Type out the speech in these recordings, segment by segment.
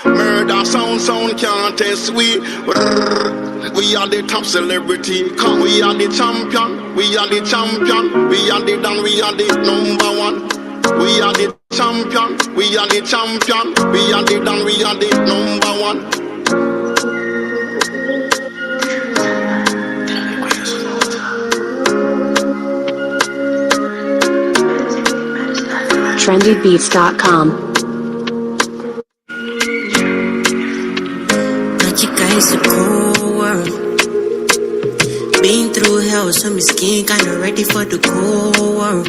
Murder sound can't test we. We are the top celebrity, cause we are the champion. We are the champion. We are the dan, we are the number one. We are the champion. We are the champion. We are the dan, we are the number one. trendybeats.com. It's a cold world. Been through hell, so my skin kinda ready for the cold world.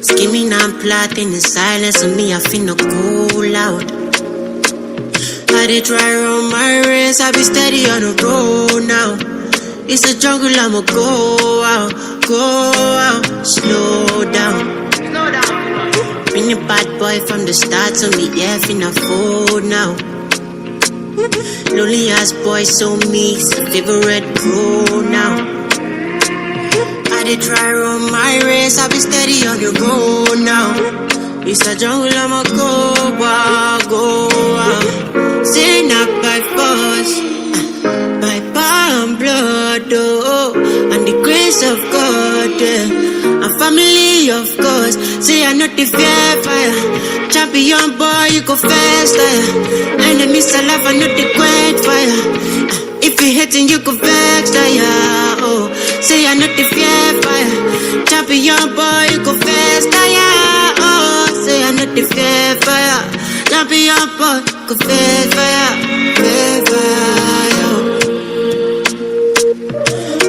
Scheming and plotting in silence, and me I finna go loud. I did try run my race, I be steady on the road now. It's a jungle, I'ma go out, slow down. Been a bad boy from the start, so me yeah finna fold now. Lonely ass boy, so me, it's a favorite pro now. I did try run my race, I be steady on the road now. It's a jungle, I'ma go out. Say not by force, by power and blood, oh, and the grace of God, and family of course. Say I'm not the fear fire, champion boy, you go faster. Enemies alive, I'm not the great fire. If you hating, you go vex, yeah. Oh, say I'm not the fear fire, champion boy, you go faster, yeah. Oh, say I'm not the fear fire, champion boy, go faster, fire.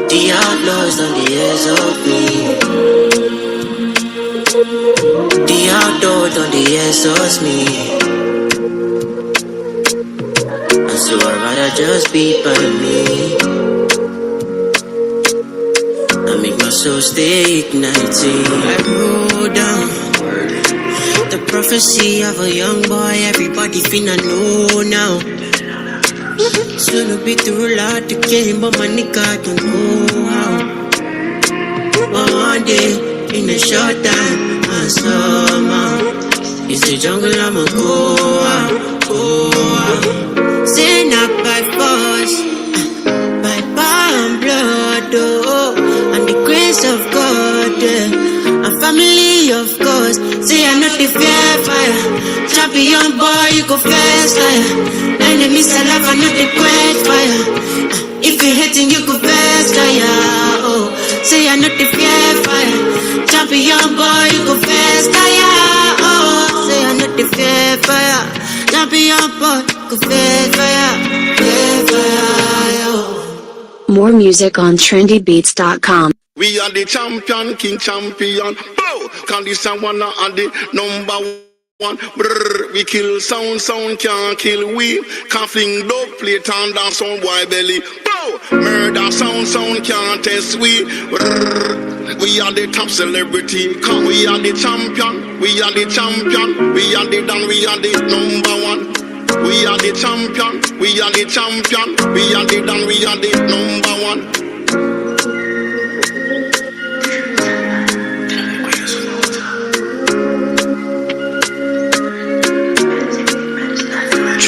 The outlaws on the edge of me. The outdoors on the exhaust me. And so I'd rather just be by me. I make my soul stay igniting. I roll down the prophecy of a young boy, everybody finna know now. Shouldn't be through a lot to kill him, but my nigga don't know how. One day, in a short time, I somehow it's the jungle, I'ma go out. Say not by force, by power and blood, oh, and the grace of God, and family of course. Say I'm not the fair fire, champion boy, you go faster. Enemies alive, I'm not the great fire. If you hating, you go faster, yeah. Oh, say I'm not the fear fire, champion boy, you go faster, yeah. Oh, say I'm not the fear fire, champion boy, go faster, yeah. More music on trendybeats.com. We are the champion, king champion. Bow! Cause this is one of the number one. Brrr, we kill sound can't kill we. Can't fling dope, play and dance on boy belly. Bow! Murder sound can't test we. Brrr, we are the top celebrity, cause we are the champion. We are the champion. We are the dan, we are the number one. We are the champion. We are the champion. We are the dan, we are the number one.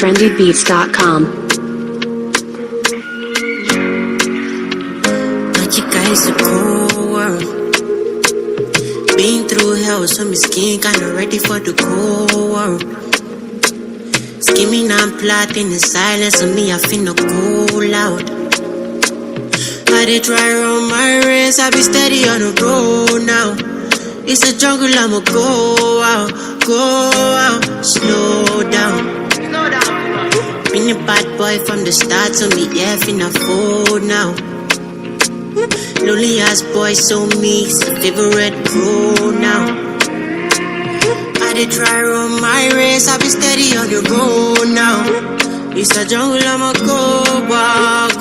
trendybeats.com. Chica, it's a cold world. Been through hell, so my skin kinda ready for the cold world. Scheming and plotting in silence, and me I finna go loud. I did try run my race, I be steady on the road now. It's a jungle, I'ma go out, slow down. Been a bad boy from the start, so me yeah finna fold now. Lonely ass boy, so me, it's a favorite pro now. I did try run my race, I be steady on the road now. It's a jungle, I'ma go out.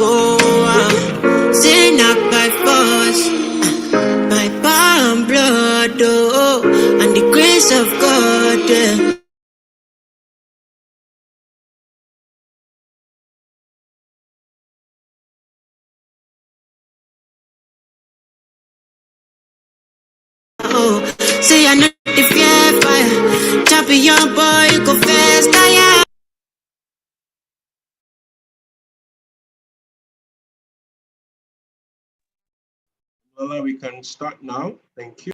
Say not by force, by power and blood, oh, and the grace of God, oh, say I'm not the fear fire, champion boy, you go faster, yeah. Lola, we can start now. Thank you.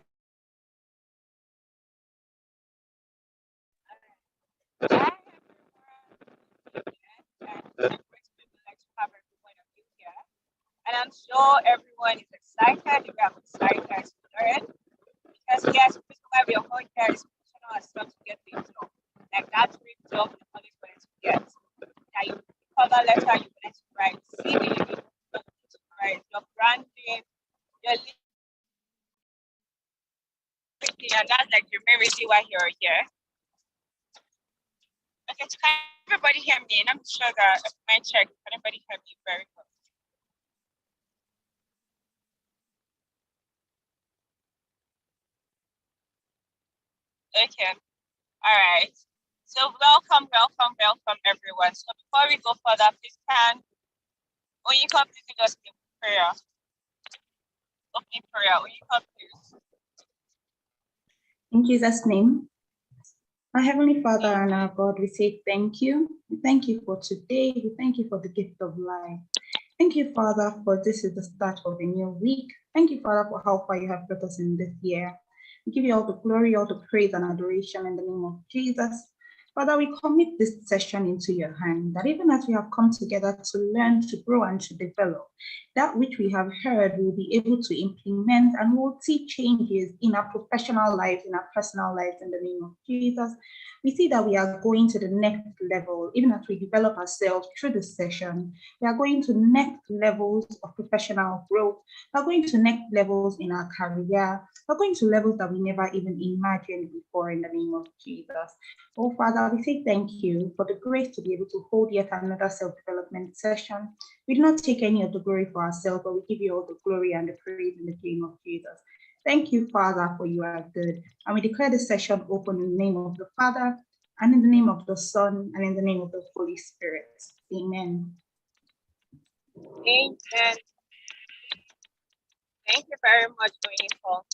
And I'm sure everyone is excited. We are excited to learn because yes, the reason why we are going here is pushing ourselves to get things done. Like that dream job the college wanted to get. That you cover letter you wanted to write, CV you wanted to write, your branding, your everything, and that's like the main reason why you're here. Okay, so can everybody hear me? And I'm sure that my check, can everybody hear me very well? Okay, all right. So welcome everyone. So before we go further, please when you come, please just in prayer. Opening prayer, when you come, please. In Jesus' name, our Heavenly Father and our God, we say thank you. We thank you for today. We thank you for the gift of life. Thank you, Father, for this is the start of a new week. Thank you, Father, for how far you have brought us in this year. We give you all the glory, all the praise and adoration in the name of Jesus. Father, we commit this session into your hand, that even as we have come together to learn, to grow, and to develop, that which we have heard, we will be able to implement and we will see changes in our professional lives, in our personal lives, in the name of Jesus. We see that we are going to the next level, even as we develop ourselves through this session. We are going to next levels of professional growth. We are going to next levels in our career. We're going to levels that we never even imagined before in the name of Jesus. Oh, Father, we say thank you for the grace to be able to hold yet another self-development session. We do not take any of the glory for ourselves, but we give you all the glory and the praise in the name of Jesus. Thank you, Father, for you are good. And we declare this session open in the name of the Father, and in the name of the Son, and in the name of the Holy Spirit. Amen. Amen. Thank you very much for your info.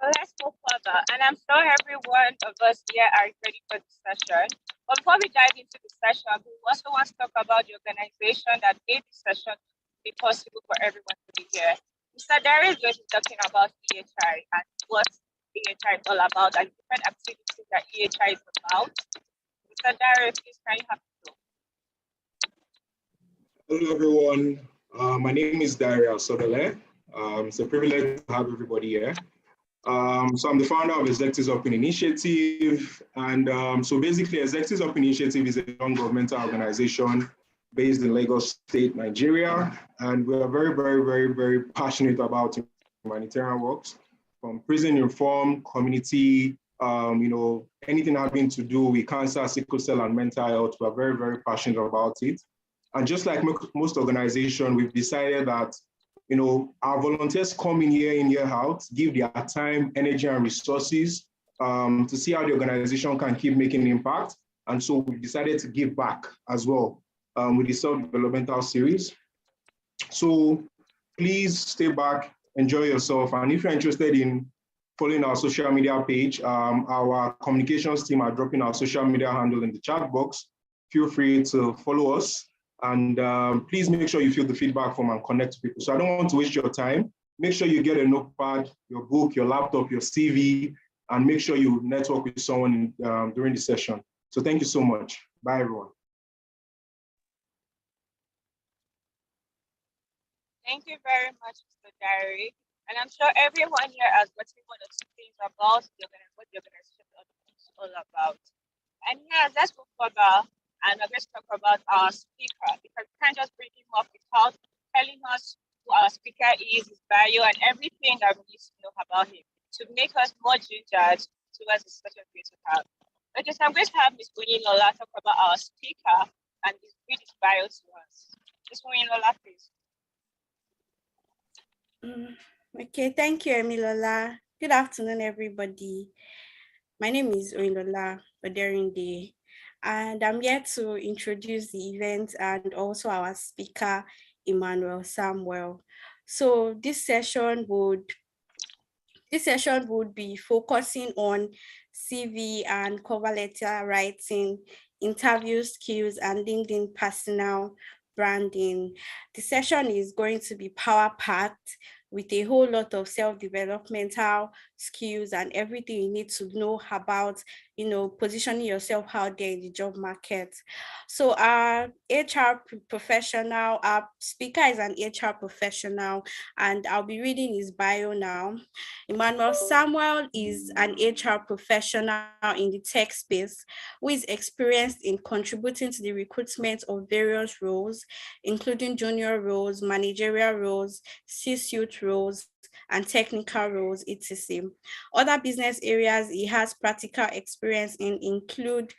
So let's go further. And I'm sure every one of us here are ready for the session. But before we dive into the session, we also want to talk about the organization that made the session be possible for everyone to be here. Mr. Darius is going to be talking about EHI and what EHI is all about and different activities that EHI is about. Mr. Darius, please can you have the floor? Hello, everyone. My name is Darius Sodele. It's a privilege to have everybody here. So I'm the founder of Executives Open Initiative. And so basically, Executives Open Initiative is a non-governmental organization based in Lagos State, Nigeria. And we are very, very, very, very passionate about humanitarian works, from prison reform, community, anything having to do with cancer, sickle cell, and mental health. We're very, very passionate about it. And just like most organizations, we've decided that our volunteers come in year out, give their time, energy, and resources to see how the organization can keep making an impact. And so we decided to give back as well with the self-developmental series. So please stay back, enjoy yourself. And if you're interested in following our social media page, our communications team are dropping our social media handle in the chat box. Feel free to follow us. And please make sure you fill the feedback form and connect to people. So I don't want to waste your time. Make sure you get a notepad, your book, your laptop, your CV, and make sure you network with someone during the session. So thank you so much. Bye, everyone. Thank you very much, Mr. Diary. And I'm sure everyone here has gotten one or two things about what the organization is all about. And yeah, let's go further. And I'm going to talk about our speaker, because we can't just bring him up without telling us who our speaker is, his bio, and everything that we need to know about him to make us more gingered towards the session we're going to have. Okay, so I'm going to have Ms. Oyinlola talk about our speaker and read his bio to us. Ms. Oyinlola, please. Okay, thank you, Emilola. Good afternoon, everybody. My name is Oyinlola Oderinde, and I'm here to introduce the event and also our speaker, Emmanuel Samuel. So this session would be focusing on CV and cover letter writing, interview skills, and LinkedIn personal branding. The session is going to be power-packed with a whole lot of self-developmental skills and everything you need to know about, positioning yourself out there in the job market. So our HR professional, our speaker is an HR professional, and I'll be reading his bio now. Emmanuel Samuel is an HR professional in the tech space who is experienced in contributing to the recruitment of various roles, including junior roles, managerial roles, C-suite roles, and technical roles, etc. Other business areas he has practical experience in include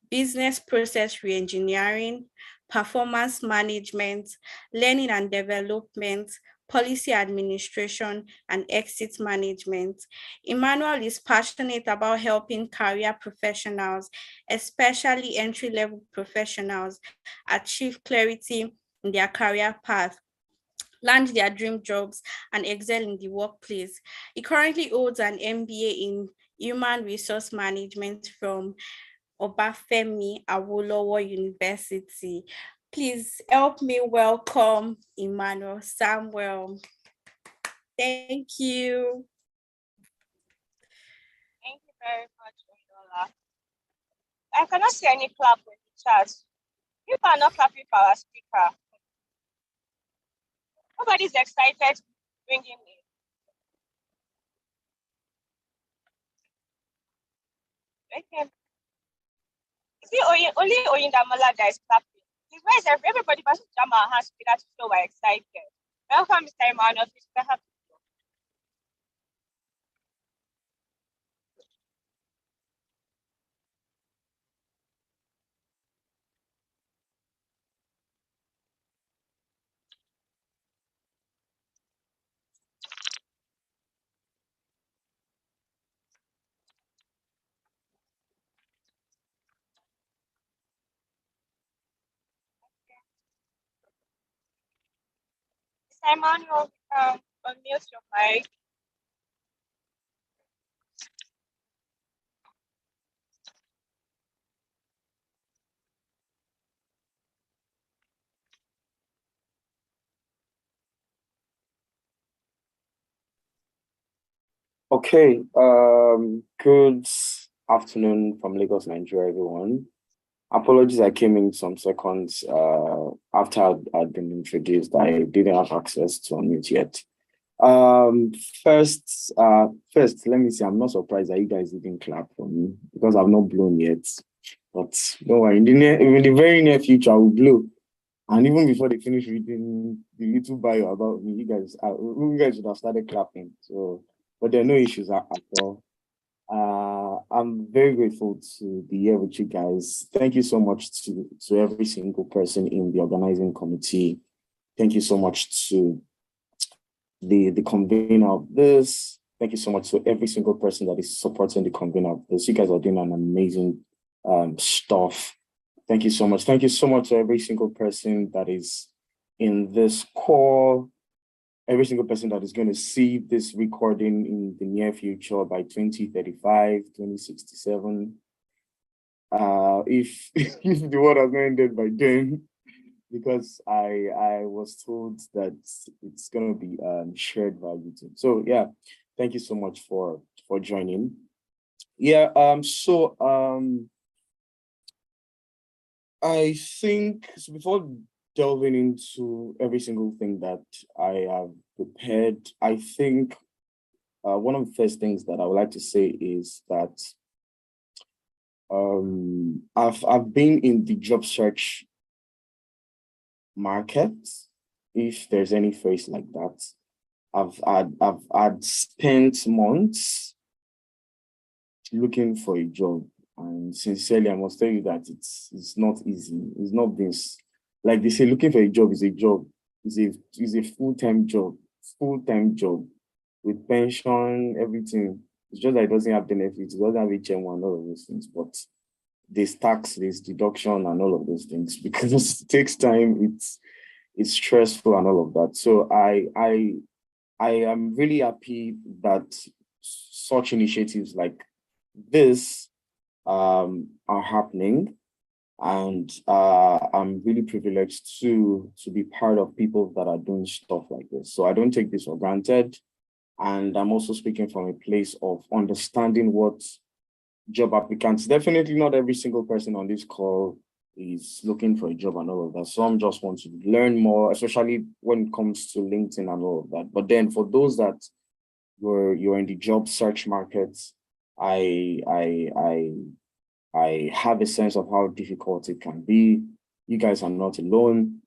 business process reengineering, performance management, learning and development, policy administration, and exit management. Emmanuel is passionate about helping career professionals, especially entry-level professionals, achieve clarity in their career path, land their dream jobs, and excel in the workplace. He currently holds an MBA in Human Resource Management from Obafemi Awolowo University. Please help me welcome Emmanuel Samuel. Thank you. Thank you very much, Oyola. I cannot see any clap in the chat. You are not clapping for our speaker. Nobody's excited to bring him in. Okay. Is it only Oyindamola that is clapping? Where is everybody must jam our hands together to show we're excited. Welcome, Mr. Emmanuel. Please go ahead. Mr. Emmanuel, unmute your mic. Okay, good afternoon from Lagos, Nigeria, everyone. Apologies, I came in some seconds after I'd been introduced. I didn't have access to unmute yet. First, let me say, I'm not surprised that you guys didn't clap for me because I've not blown yet. But don't worry, in the very near future, I will blow. And even before they finish reading the little bio about me, you guys should have started clapping. So, but there are no issues at all. I'm very grateful to be here with you guys. Thank you so much to every single person in the organizing committee. Thank you so much to the convener of this. Thank you so much to every single person that is supporting the convener of this. You guys are doing an amazing stuff. Thank you so much. Thank you so much to every single person that is in this call, every single person that is going to see this recording in the near future by 2035, 2067. If the world has not ended by then, because I was told that it's going to be shared by YouTube. So yeah, thank you so much for joining. Yeah, I think, so before delving into every single thing that I have prepared, I think one of the first things that I would like to say is that I've been in the job search market, if there's any phrase like that. I've spent months looking for a job, and sincerely, I must tell you that it's not easy. It's not this, like they say, looking for a job is a job. It's a full-time job with pension, everything. It's just that it doesn't have benefits, it doesn't have HM1 and all of those things, but there's tax, there's deduction and all of those things because it takes time, it's stressful and all of that. So I am really happy that such initiatives like this are happening. And I'm really privileged to be part of people that are doing stuff like this. So I don't take this for granted. And I'm also speaking from a place of understanding what job applicants, definitely not every single person on this call is looking for a job and all of that. Some just want to learn more, especially when it comes to LinkedIn and all of that. But then for those that you're in the job search market, I have a sense of how difficult it can be. You guys are not alone.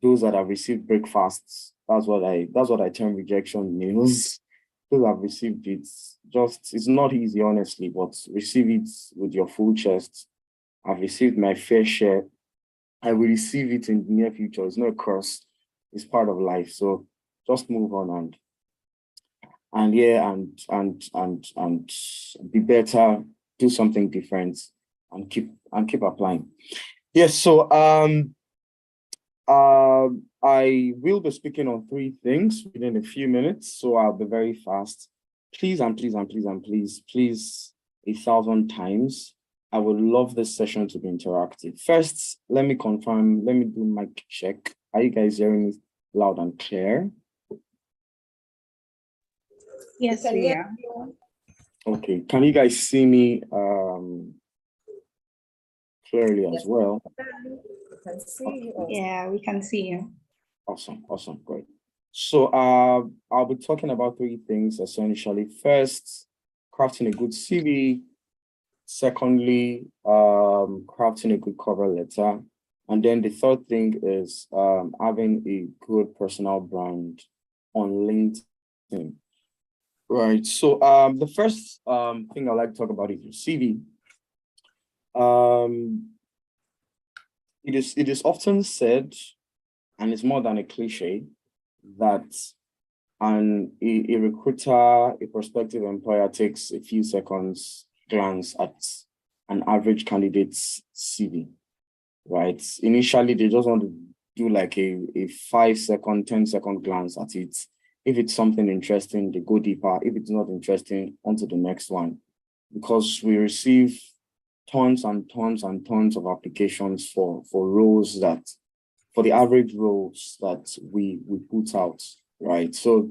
Those that have received breakfasts, that's what I term rejection meals. Those that have received it, it's not easy, honestly, but receive it with your full chest. I've received my fair share. I will receive it in the near future. It's not a curse. It's part of life. So just move on and be better, do something different, and keep applying. Yes, so I will be speaking on 3 things within a few minutes, so I'll be very fast. Please, 1,000 times, I would love this session to be interactive. First, let me confirm, let me do mic check. Are you guys hearing me loud and clear? Yes, we are. Okay, can you guys see me clearly as well? Yeah, we can see you. Awesome, great. So I'll be talking about 3 things essentially. First, crafting a good CV. Secondly, crafting a good cover letter. And then the third thing is having a good personal brand on LinkedIn. Right, so the first thing I'd like to talk about is your CV. It is often said, and it's more than a cliche, that a recruiter, a prospective employer takes a few seconds glance at an average candidate's CV, right? Initially, they just want to do like a 5-second, 10-second glance at it. If it's something interesting, they go deeper. If it's not interesting, on to the next one. Because we receive tons and tons and tons of applications for roles that, for the average roles that we put out, right? So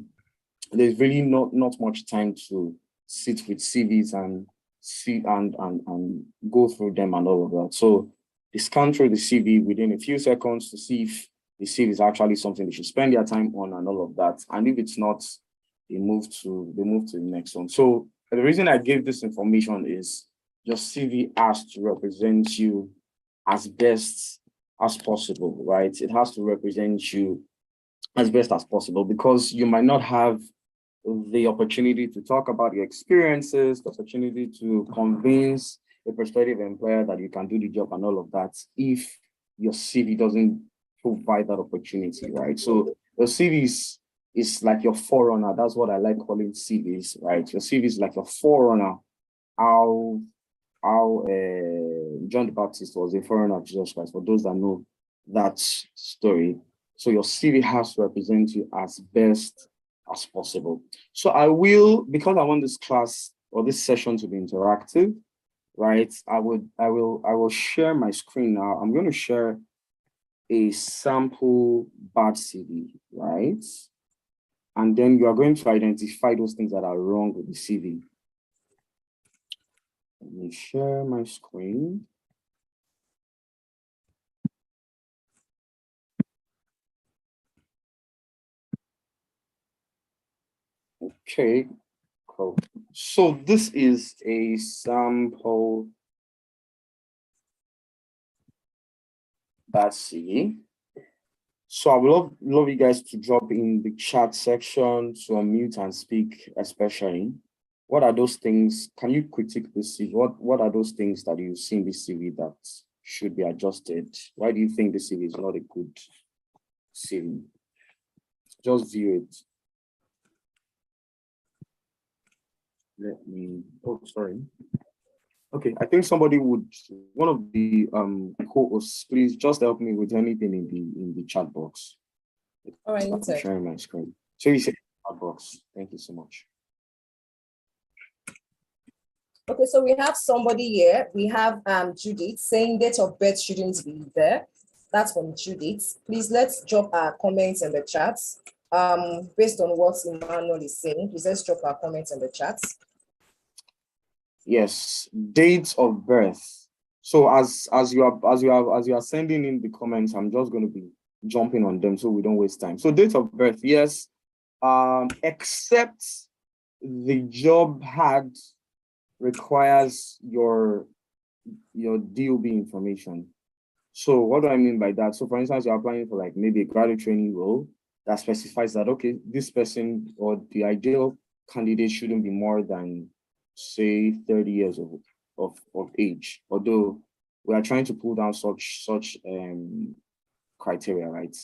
there's really not much time to sit with CVs and see and go through them and all of that. So they scan through the CV within a few seconds to see if the CV is actually something they should spend their time on and all of that. And if it's not, they move to the next one. So the reason I gave this information is your CV has to represent you as best as possible, right? It has to represent you as best as possible, because you might not have the opportunity to talk about your experiences, the opportunity to convince a prospective employer that you can do the job and all of that if your CV doesn't provide that opportunity, right? So your CV is like your forerunner. That's what I like calling CVs, right? Your CV is like your forerunner. How John the Baptist was a forerunner of Jesus Christ, for those that know that story. So your CV has to represent you as best as possible. So I will, because I want this class or this session to be interactive, right? I will share my screen now. I'm going to share a sample bad CV, right? And then you are going to identify those things that are wrong with the CV. Let me share my screen. Okay, cool. So this is a sample bad CV. So I would love you guys to drop in the chat section to unmute and speak, especially. What are those things? Can you critique this CV? What are those things that you see in this CV that should be adjusted? Why do you think this CV is not a good CV? Just view it. Let me, oh, sorry. Okay, I think somebody would, one of the co-hosts, please just help me with anything in the chat box. All right, I'm sharing my screen. So you say chat box. Thank you so much. Okay, so we have somebody here. We have Judith saying date of birth shouldn't be there. That's from Judith. Please let's drop our comments in the chat. Based on what Emmanuel is saying, please let's drop our comments in the chat. Yes, dates of birth. So as you are sending in the comments, I'm just going to be jumping on them so we don't waste time. So date of birth, yes, except the job had requires your DOB information. So what do I mean by that? So for instance, you're applying for like maybe a graduate training role that specifies that, okay, this person or the ideal candidate shouldn't be more than, say, 30 years of age, although we are trying to pull down such criteria, right?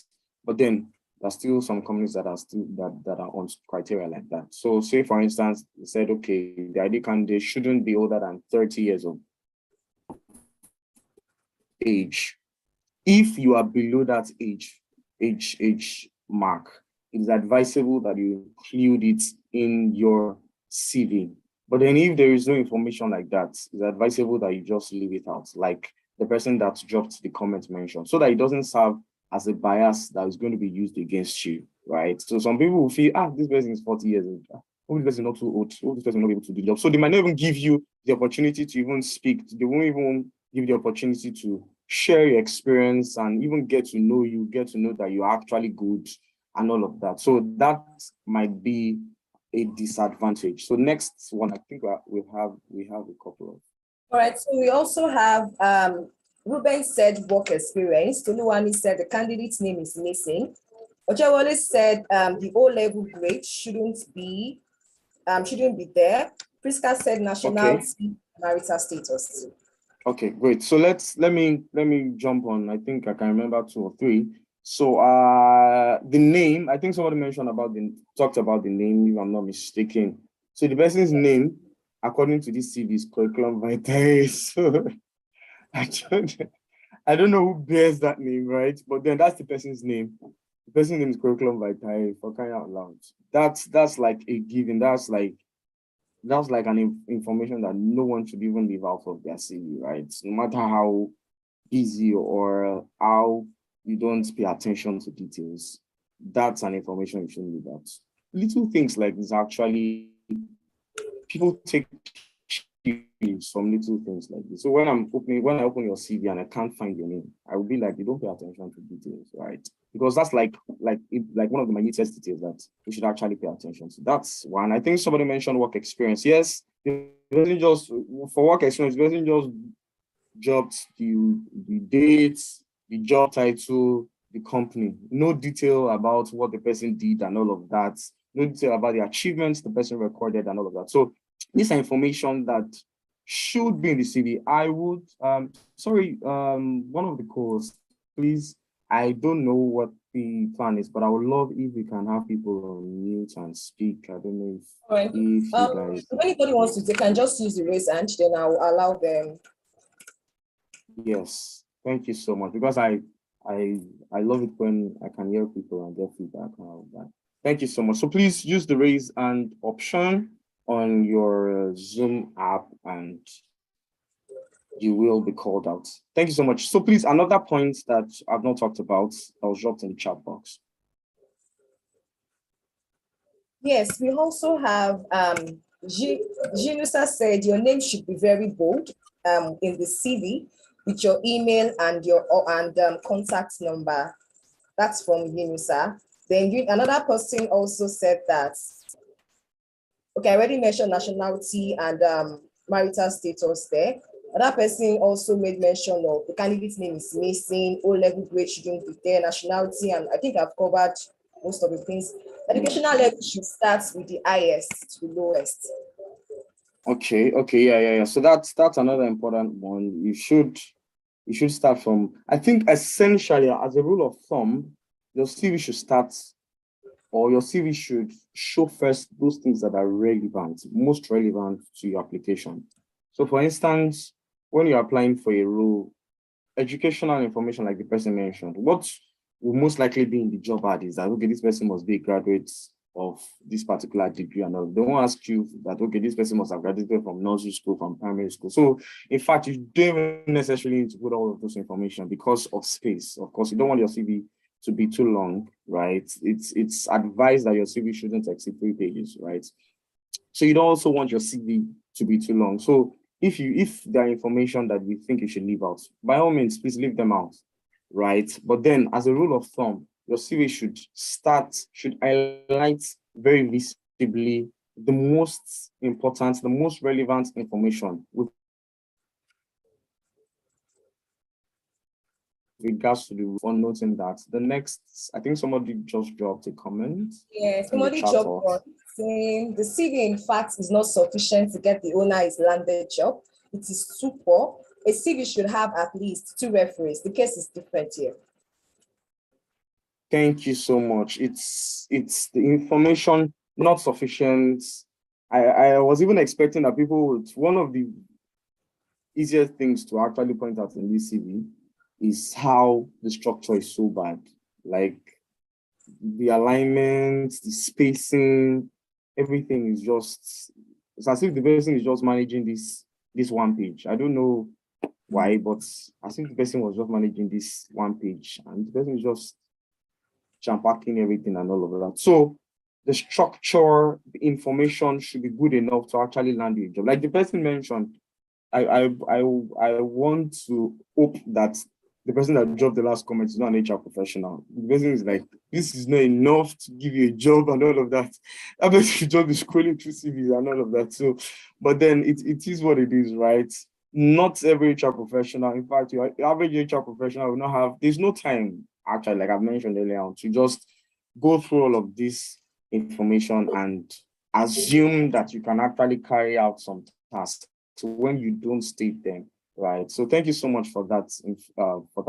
But then there's still some companies that are still that are on criteria like that. So say, for instance, they said, okay, the ideal candidate shouldn't be older than 30 years of age. If you are below that age mark, it is advisable that you include it in your CV. But then if there is no information like that, it's advisable that you just leave it out, like the person that dropped the comment mentioned, so that it doesn't serve as a bias that is going to be used against you, right? So some people will feel, this person is 40 years old. Oh, this person is not too old. Oh, this person will not be able to do the job. So they might not even give you the opportunity to even speak. They won't even give you the opportunity to share your experience and even get to know you, get to know that you're actually good and all of that. So that might be a disadvantage. So next one, I think we have a couple of. All right, so we also have Ruben said work experience. Toluwani said the candidate's name is missing. Ojawale said the O-level grade shouldn't be there. Priska said nationality, marital status. Okay, great. So let me jump on. I think I can remember 2 or 3. So the name, I think somebody talked about the name, if I'm not mistaken. So the person's name, according to this CV, is curriculum vitae. So I don't know who bears that name, right? But then that's the person's name. The person's name is curriculum vitae, for crying out loud. That's like a given. That's like an information that no one should even leave out of their CV, right? No matter how easy or how you don't pay attention to details, that's an information you shouldn't leave out. Little things like this actually, people take cues from little things like this. So when I open your CV and I can't find your name, I will be like, you don't pay attention to details, right? Because that's like one of the minutest details that we should actually pay attention to. That's one. I think somebody mentioned work experience. Yes, it wasn't just for work experience, it wasn't just jobs, the dates, the job title, the company. No detail about what the person did and all of that. No detail about the achievements the person recorded and all of that. So these are information that should be in the CV. I would, one of the co-hosts, please, I don't know what the plan is, but I would love if we can have people on mute and speak. I don't know if you guys... If anybody wants to, they can just use the raise hand, then I'll allow them. Yes, thank you so much, because I love it when I can hear people and get feedback and all of that. Thank you so much. So please use the raise hand option on your Zoom app and you will be called out. Thank you so much. So please, another point that I've not talked about, that was dropped in the chat box. Yes, we also have Jinusa said your name should be very bold in the CV with your email and your contact number. That's from Jinusa. Then another person also said that, okay, I already mentioned nationality and marital status there. Another person also made mention of the candidate's name is missing, O-level grade shouldn't be there, nationality, and I think I've covered most of the things. Educational level should start with the highest to lowest. Okay, yeah. So that's another important one. You should start from, I think essentially as a rule of thumb, your CV should start, or your CV should show first those things that are relevant, most relevant to your application. So for instance, when you're applying for a role, educational information like the person mentioned, what will most likely be in the job ad is that, okay, this person must be a graduate of this particular degree and all. They won't ask you that, okay, this person must have graduated from nursery school, from primary school. So in fact, you don't even necessarily need to put all of those information because of space. Of course, you don't want your CV to be too long, right? It's advised that your CV shouldn't exceed 3 pages, right? So you don't also want your CV to be too long. So if there are information that you think you should leave out, by all means, please leave them out, right? But then as a rule of thumb, your CV should highlight very visibly the most important, the most relevant information with regards to the on noting that the next, I think somebody just dropped a comment. Yeah, somebody dropped one saying the CV in fact is not sufficient to get the owner's landed job. It is too poor. A CV should have at least 2 referees. The case is different here. Thank you so much. It's the information not sufficient. I was even expecting that people would, one of the easiest things to actually point out in this CV is how the structure is so bad. Like the alignment, the spacing, everything is just, it's as if the person is just managing this one page. I don't know why, but I think the person was just managing this one page and the person is just jam-packing everything and all of that. So the structure, the information should be good enough to actually land you a job. Like the person mentioned, I want to hope that the person that dropped the last comment is not an HR professional. The person is like, this is not enough to give you a job and all of that. I bet you just be scrolling through CVs and all of that. So, but then it is what it is, right? Not every HR professional, in fact, your average HR professional will not have, there's no time, actually, like I've mentioned earlier on, to just go through all of this information and assume that you can actually carry out some tasks when you don't state them. Right. So thank you so much for that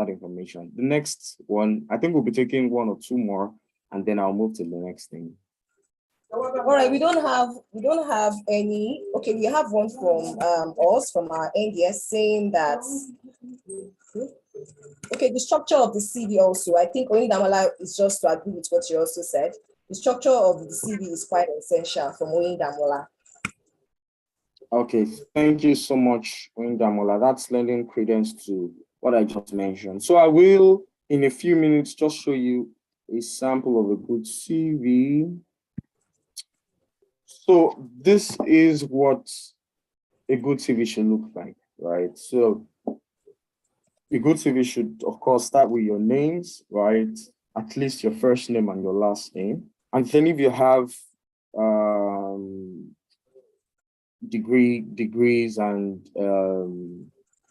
information. The next one, I think we'll be taking 1 or 2 more, and then I'll move to the next thing. All right, we don't have any. Okay, we have one from us from our NDS saying that. Okay, the structure of the CV also. I think Oyindamola is just to agree with what you also said. The structure of the CV is quite essential from Oyindamola. Okay, thank you so much, Oyindamola. That's lending credence to what I just mentioned. So I will, in a few minutes, just show you a sample of a good CV. So this is what a good CV should look like, right? So a good CV should, of course, start with your names, right? At least your first name and your last name. And then if you have degrees and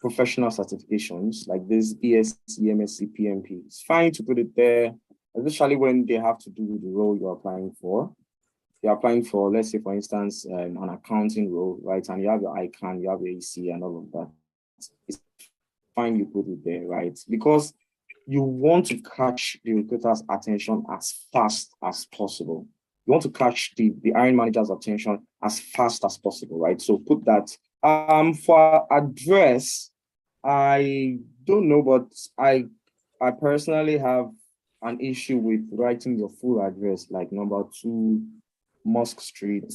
professional certifications like this BSc, MSc, PMP, it's fine to put it there, especially when they have to do with the role you're applying for. You're applying for, let's say, for instance, an accounting role, right? And you have your ICANN, you have your AC and all of that. It's fine you put it there, right? Because you want to catch the recruiter's attention as fast as possible. You want to catch the hiring manager's attention as fast as possible, right? So put that. For address, I don't know, but I personally have an issue with writing your full address, like number 2, Mosque Street,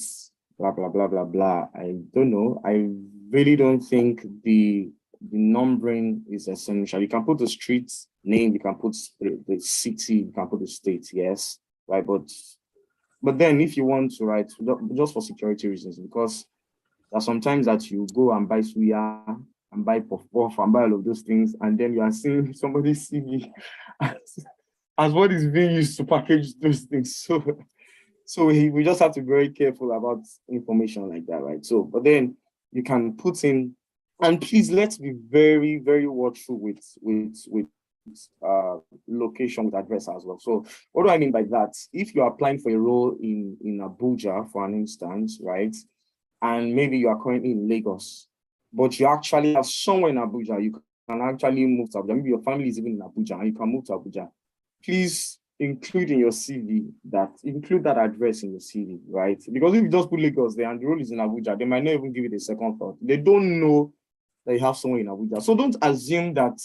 blah, blah, blah, blah, blah. I don't know. I really don't think the numbering is essential. You can put the street name, you can put the city, you can put the state, yes, right? But then if you want to write, just for security reasons, because there are sometimes that you go and buy suya and buy puff and buy all of those things, and then you are seeing somebody see me as what is being used to package those things. So we just have to be very careful about information like that, right? So, but then you can put in, and please let's be very, very watchful with location, with address as well. So what do I mean by that? If you're applying for a role in Abuja, for an instance, right? And maybe you are currently in Lagos, but you actually have somewhere in Abuja, you can actually move to Abuja. Maybe your family is even in Abuja and you can move to Abuja. Please include in your CV include that address in your CV, right? Because if you just put Lagos there and the role is in Abuja, they might not even give it a second thought. They don't know that you have someone in Abuja. So don't assume that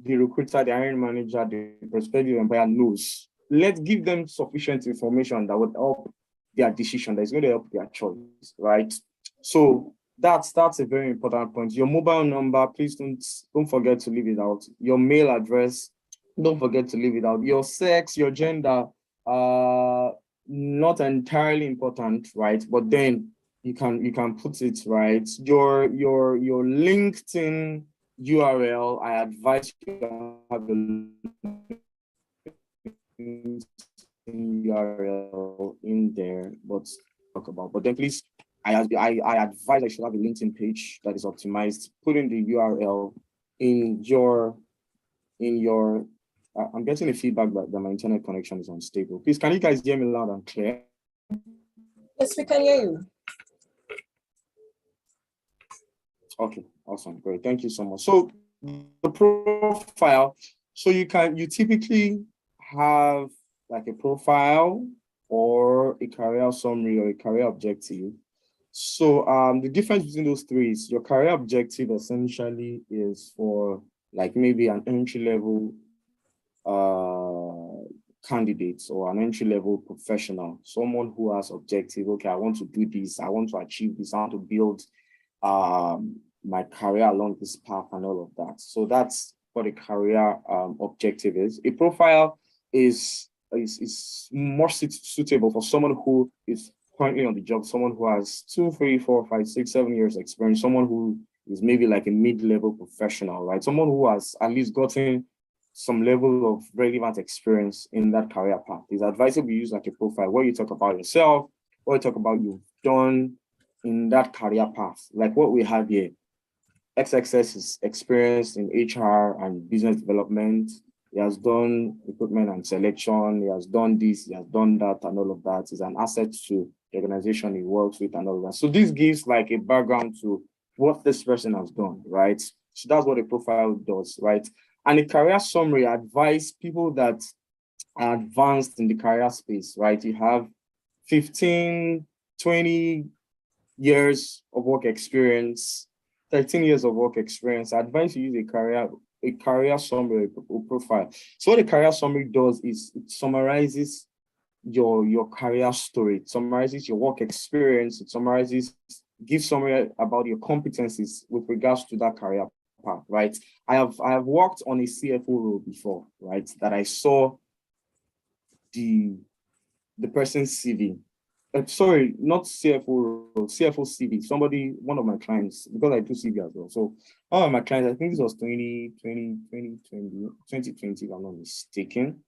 the recruiter, the hiring manager, the prospective employer knows. Let's give them sufficient information that would help their decision, that's going to help their choice, right? So that's a very important point. Your mobile number, please don't forget to leave it out. Your mail address, don't forget to leave it out. Your sex, your gender, not entirely important, right? But then you can put it, right. Your LinkedIn URL, I advise you to have a URL in there, but talk about. But then please, I advise I should have a LinkedIn page that is optimized. Put in the URL in your. I'm getting a feedback that my internet connection is unstable. Please, can you guys hear me loud and clear? Yes, we can hear you. Okay, awesome, great, thank you so much. So the profile, so you typically have like a profile or a career summary or a career objective. So the difference between those three is your career objective essentially is for like maybe an entry-level candidates or an entry-level professional, someone who has objective, okay, I want to do this, I want to achieve this, I want to build my career along this path and all of that. So that's what a career objective is. A profile is more suitable for someone who is currently on the job, someone who has 2, 3, 4, 5, 6, 7 years experience, someone who is maybe like a mid-level professional, right? Someone who has at least gotten some level of relevant experience in that career path. It's advisable to use like a profile where you talk about yourself, where you talk about you've done in that career path, like what we have here. XXS is experienced in HR and business development. He has done recruitment and selection. He has done this, he has done that, and all of that. He's an asset to the organization he works with and all of that. So this gives like a background to what this person has done, right? So that's what a profile does, right? And a career summary advise people that are advanced in the career space, right? You have 15, 20 years of work experience, 13 years of work experience. I advise you use a career summary or profile. So what a career summary does is it summarizes your career story, it summarizes your work experience, it gives summary about your competencies with regards to that career path, right? I have worked on a CFO role before, right? That I saw the person's CV. Sorry, not CFO role, CFO CV. One of my clients, because I do CV as well. So one of my clients, I think this was 2020, if I'm not mistaken.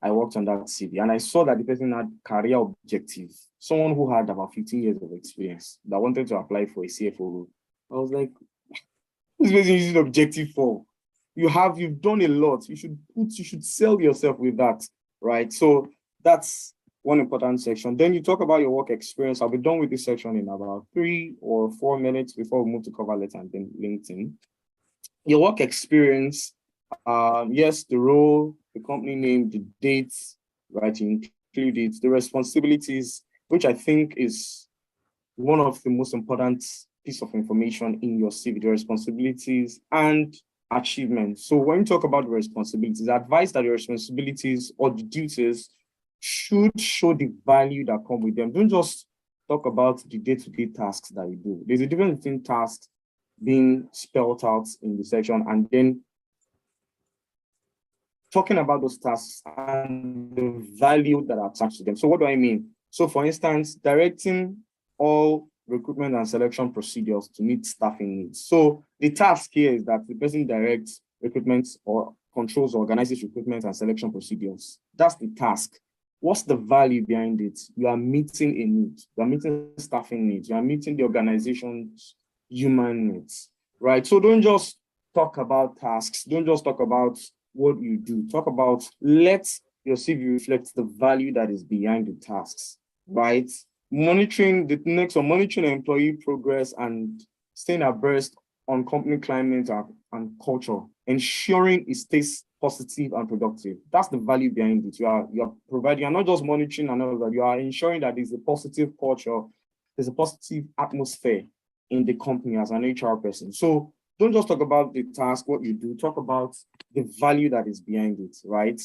I worked on that CV and I saw that the person had career objectives. Someone who had about 15 years of experience that wanted to apply for a CFO role. I was like, this person using objective for? You've done a lot. You should sell yourself with that, right? So that's one important section. Then you talk about your work experience. I'll be done with this section in about 3 or 4 minutes before we move to cover letter and then LinkedIn. Your work experience, yes, the role, the company name, the dates, right? You include it, the responsibilities, which I think is one of the most important piece of information in your CV, the responsibilities and achievements. So when you talk about the responsibilities, I advise that your responsibilities or the duties should show the value that come with them. Don't just talk about the day-to-day tasks that you do. There's a difference between tasks being spelled out in the section and then talking about those tasks and the value that are attached to them. So what do I mean? So for instance, directing all recruitment and selection procedures to meet staffing needs. So the task here is that the person directs recruitment or controls or organizes recruitment and selection procedures. That's the task. What's the value behind it? You are meeting a need. You are meeting staffing needs. You are meeting the organization's human needs, right? So don't just talk about tasks. Don't just talk about what you do. Talk about, let your CV reflect the value that is behind the tasks, right? Monitoring employee progress and staying abreast on company climate and culture, ensuring it stays positive and productive. That's the value behind it. You are providing, you're not just monitoring and all that, you are ensuring that there's a positive culture, there's a positive atmosphere in the company as an HR person. So don't just talk about the task, what you do, talk about the value that is behind it, right?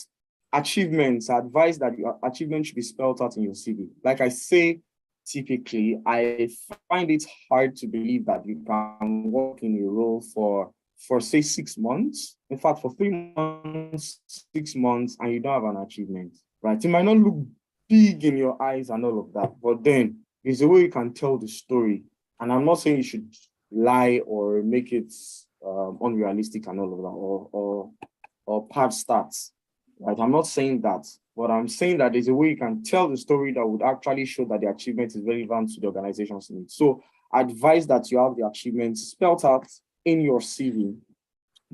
achievements, I advise that your achievements should be spelled out in your CV. Like I say, typically, I find it hard to believe that you can work in a role for say 6 months, in fact, for 3 months, 6 months, and you don't have an achievement, right? It might not look big in your eyes and all of that, but then there's a way you can tell the story. And I'm not saying you should lie or make it unrealistic and all of that, or pad stats, right? I'm not saying that, but I'm saying that there's a way you can tell the story that would actually show that the achievement is relevant to the organization's needs. So I advise that you have the achievements spelled out in your CV.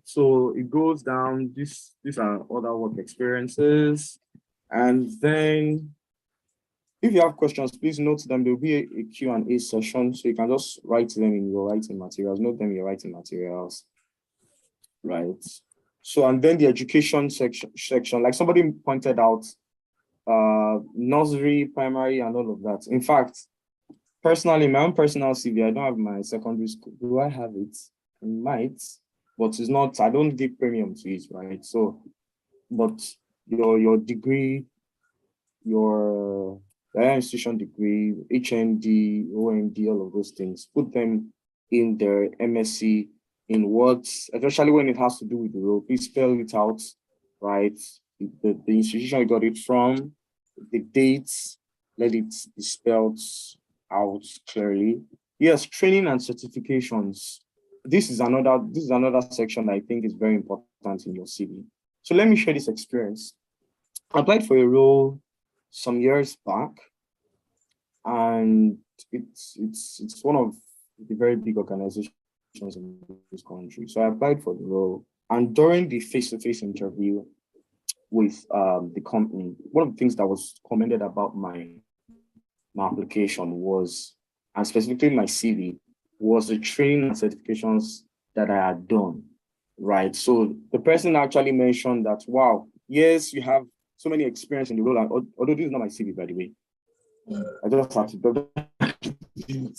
So it goes down, these are other work experiences. And then if you have questions, please note them. There'll be a Q&A session, so you can just write them in your writing materials, note them in your writing materials, right? So, and then the education section, like somebody pointed out, nursery, primary, and all of that. In fact, personally, my own personal CV, I don't have my secondary school. Do I have it? I might, but it's not, I don't give premium to it, right? So, but your degree, your institution degree, HND, OND, all of those things, put them in their MSc in words, especially when it has to do with the role. Please spell it out, right? The institution you got it from, the dates, let it be spelled out clearly. Yes, training and certifications. This is another section I think is very important in your CV. So let me share this experience. I applied for a role some years back, and it's one of the very big organizations in this country. So I applied for the role, and during the face-to-face interview with the company, one of the things that was commended about my application was, and specifically my CV, was the training and certifications that I had done, right? So the person actually mentioned that, wow, yes, you have so many experience in the role, and although this is not my CV, by the way, I just have to do it.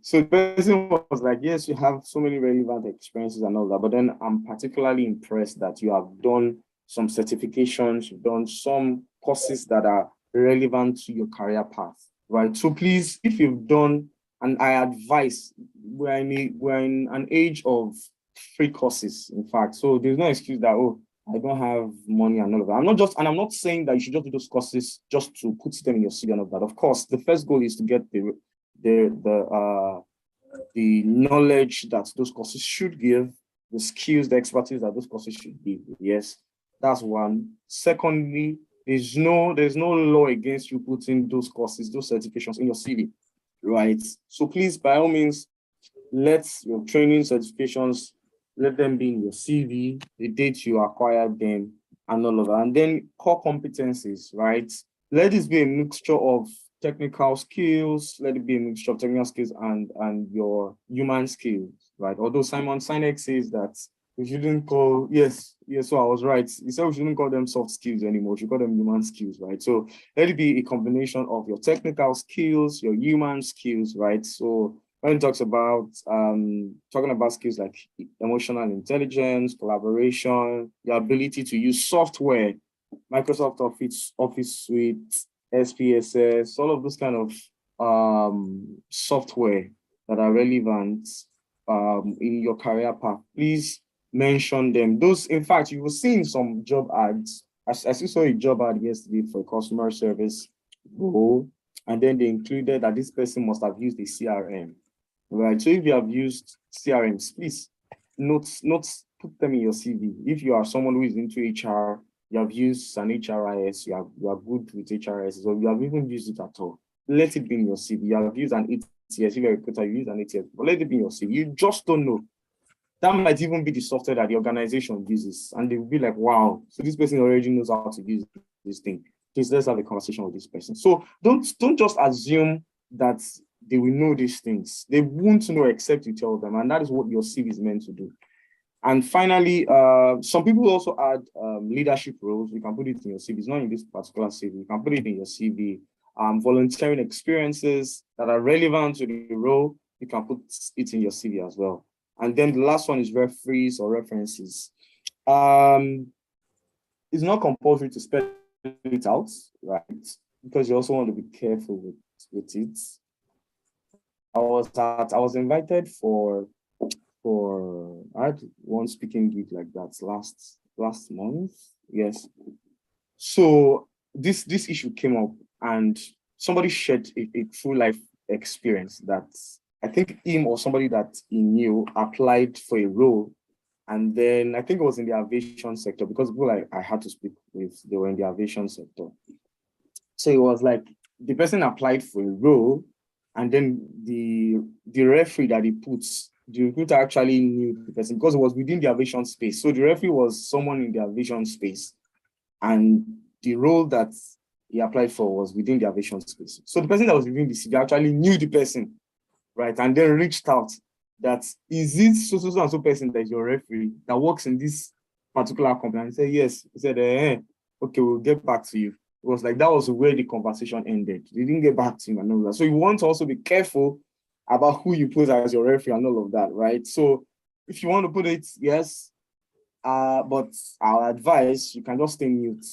So the person was like, yes, you have so many relevant experiences and all that, but then I'm particularly impressed that you have done some certifications, you've done some courses that are relevant to your career path, right? So please, if you've done, and I advise, we're in an age of free courses, in fact, so there's no excuse that, oh, I don't have money and all of that. I'm not saying that you should just do those courses just to put them in your CV and all that. Of course, the first goal is to get the knowledge that those courses should give, the skills, the expertise that those courses should give. Yes, that's one. Secondly, there's no law against you putting those courses, those certifications in your CV, right? So please, by all means, let your training certifications, let them be in your CV, the date you acquired them, and all of that. And then core competencies, right? Let this be a mixture of technical skills, let it be a mixture of technical skills and your human skills, right? Although Simon Sinek says that we shouldn't call, yes, so I was right. He said we shouldn't call them soft skills anymore, we should call them human skills, right? So let it be a combination of your technical skills, your human skills, right? So when it talks about talking about skills like emotional intelligence, collaboration, your ability to use software, Microsoft Office Suite, SPSS, all of those kind of software that are relevant in your career path, please mention them. Those, in fact, you will see in some job ads. I saw a job ad yesterday for a customer service role, and then they included that this person must have used a CRM. Right, so if you have used CRMs, please not put them in your CV. If you are someone who is into HR, you have used an HRIS, you are good with HRIS, or you have even used it at all, let it be in your CV. You have used an ATS, if you're a recruiter, you use an ATS, but let it be in your CV. You just don't know. That might even be the software that the organization uses, and they'll be like, wow, so this person already knows how to use this thing. Please, let's have a conversation with this person. So don't just assume that they will know these things. They won't know except you tell them, and that is what your CV is meant to do. And finally, some people also add leadership roles. You can put it in your CV. It's not in this particular CV. You can put it in your CV. Volunteering experiences that are relevant to the role, you can put it in your CV as well. And then the last one is referees or references. it's not compulsory to spell it out, right? Because you also want to be careful with it. I was invited for I had one speaking gig like that last month. Yes. So this issue came up, and somebody shared a true life experience that I think him or somebody that he knew applied for a role. And then I think it was in the aviation sector, because people I had to speak with, they were in the aviation sector. So it was like the person applied for a role, and then the referee that he puts, the recruiter actually knew the person because it was within the aviation space. So the referee was someone in the aviation space, and the role that he applied for was within the aviation space. So the person that was reviewing the CV actually knew the person, right? And then reached out that, is it so and so person that is your referee that works in this particular company? And he said, yes. He said, okay, we'll get back to you. It was like, that was where the conversation ended. They didn't get back to him and all that. So you want to also be careful about who you put as your referee and all of that, right? So if you want to put it, yes, but our advice, you can just stay mute.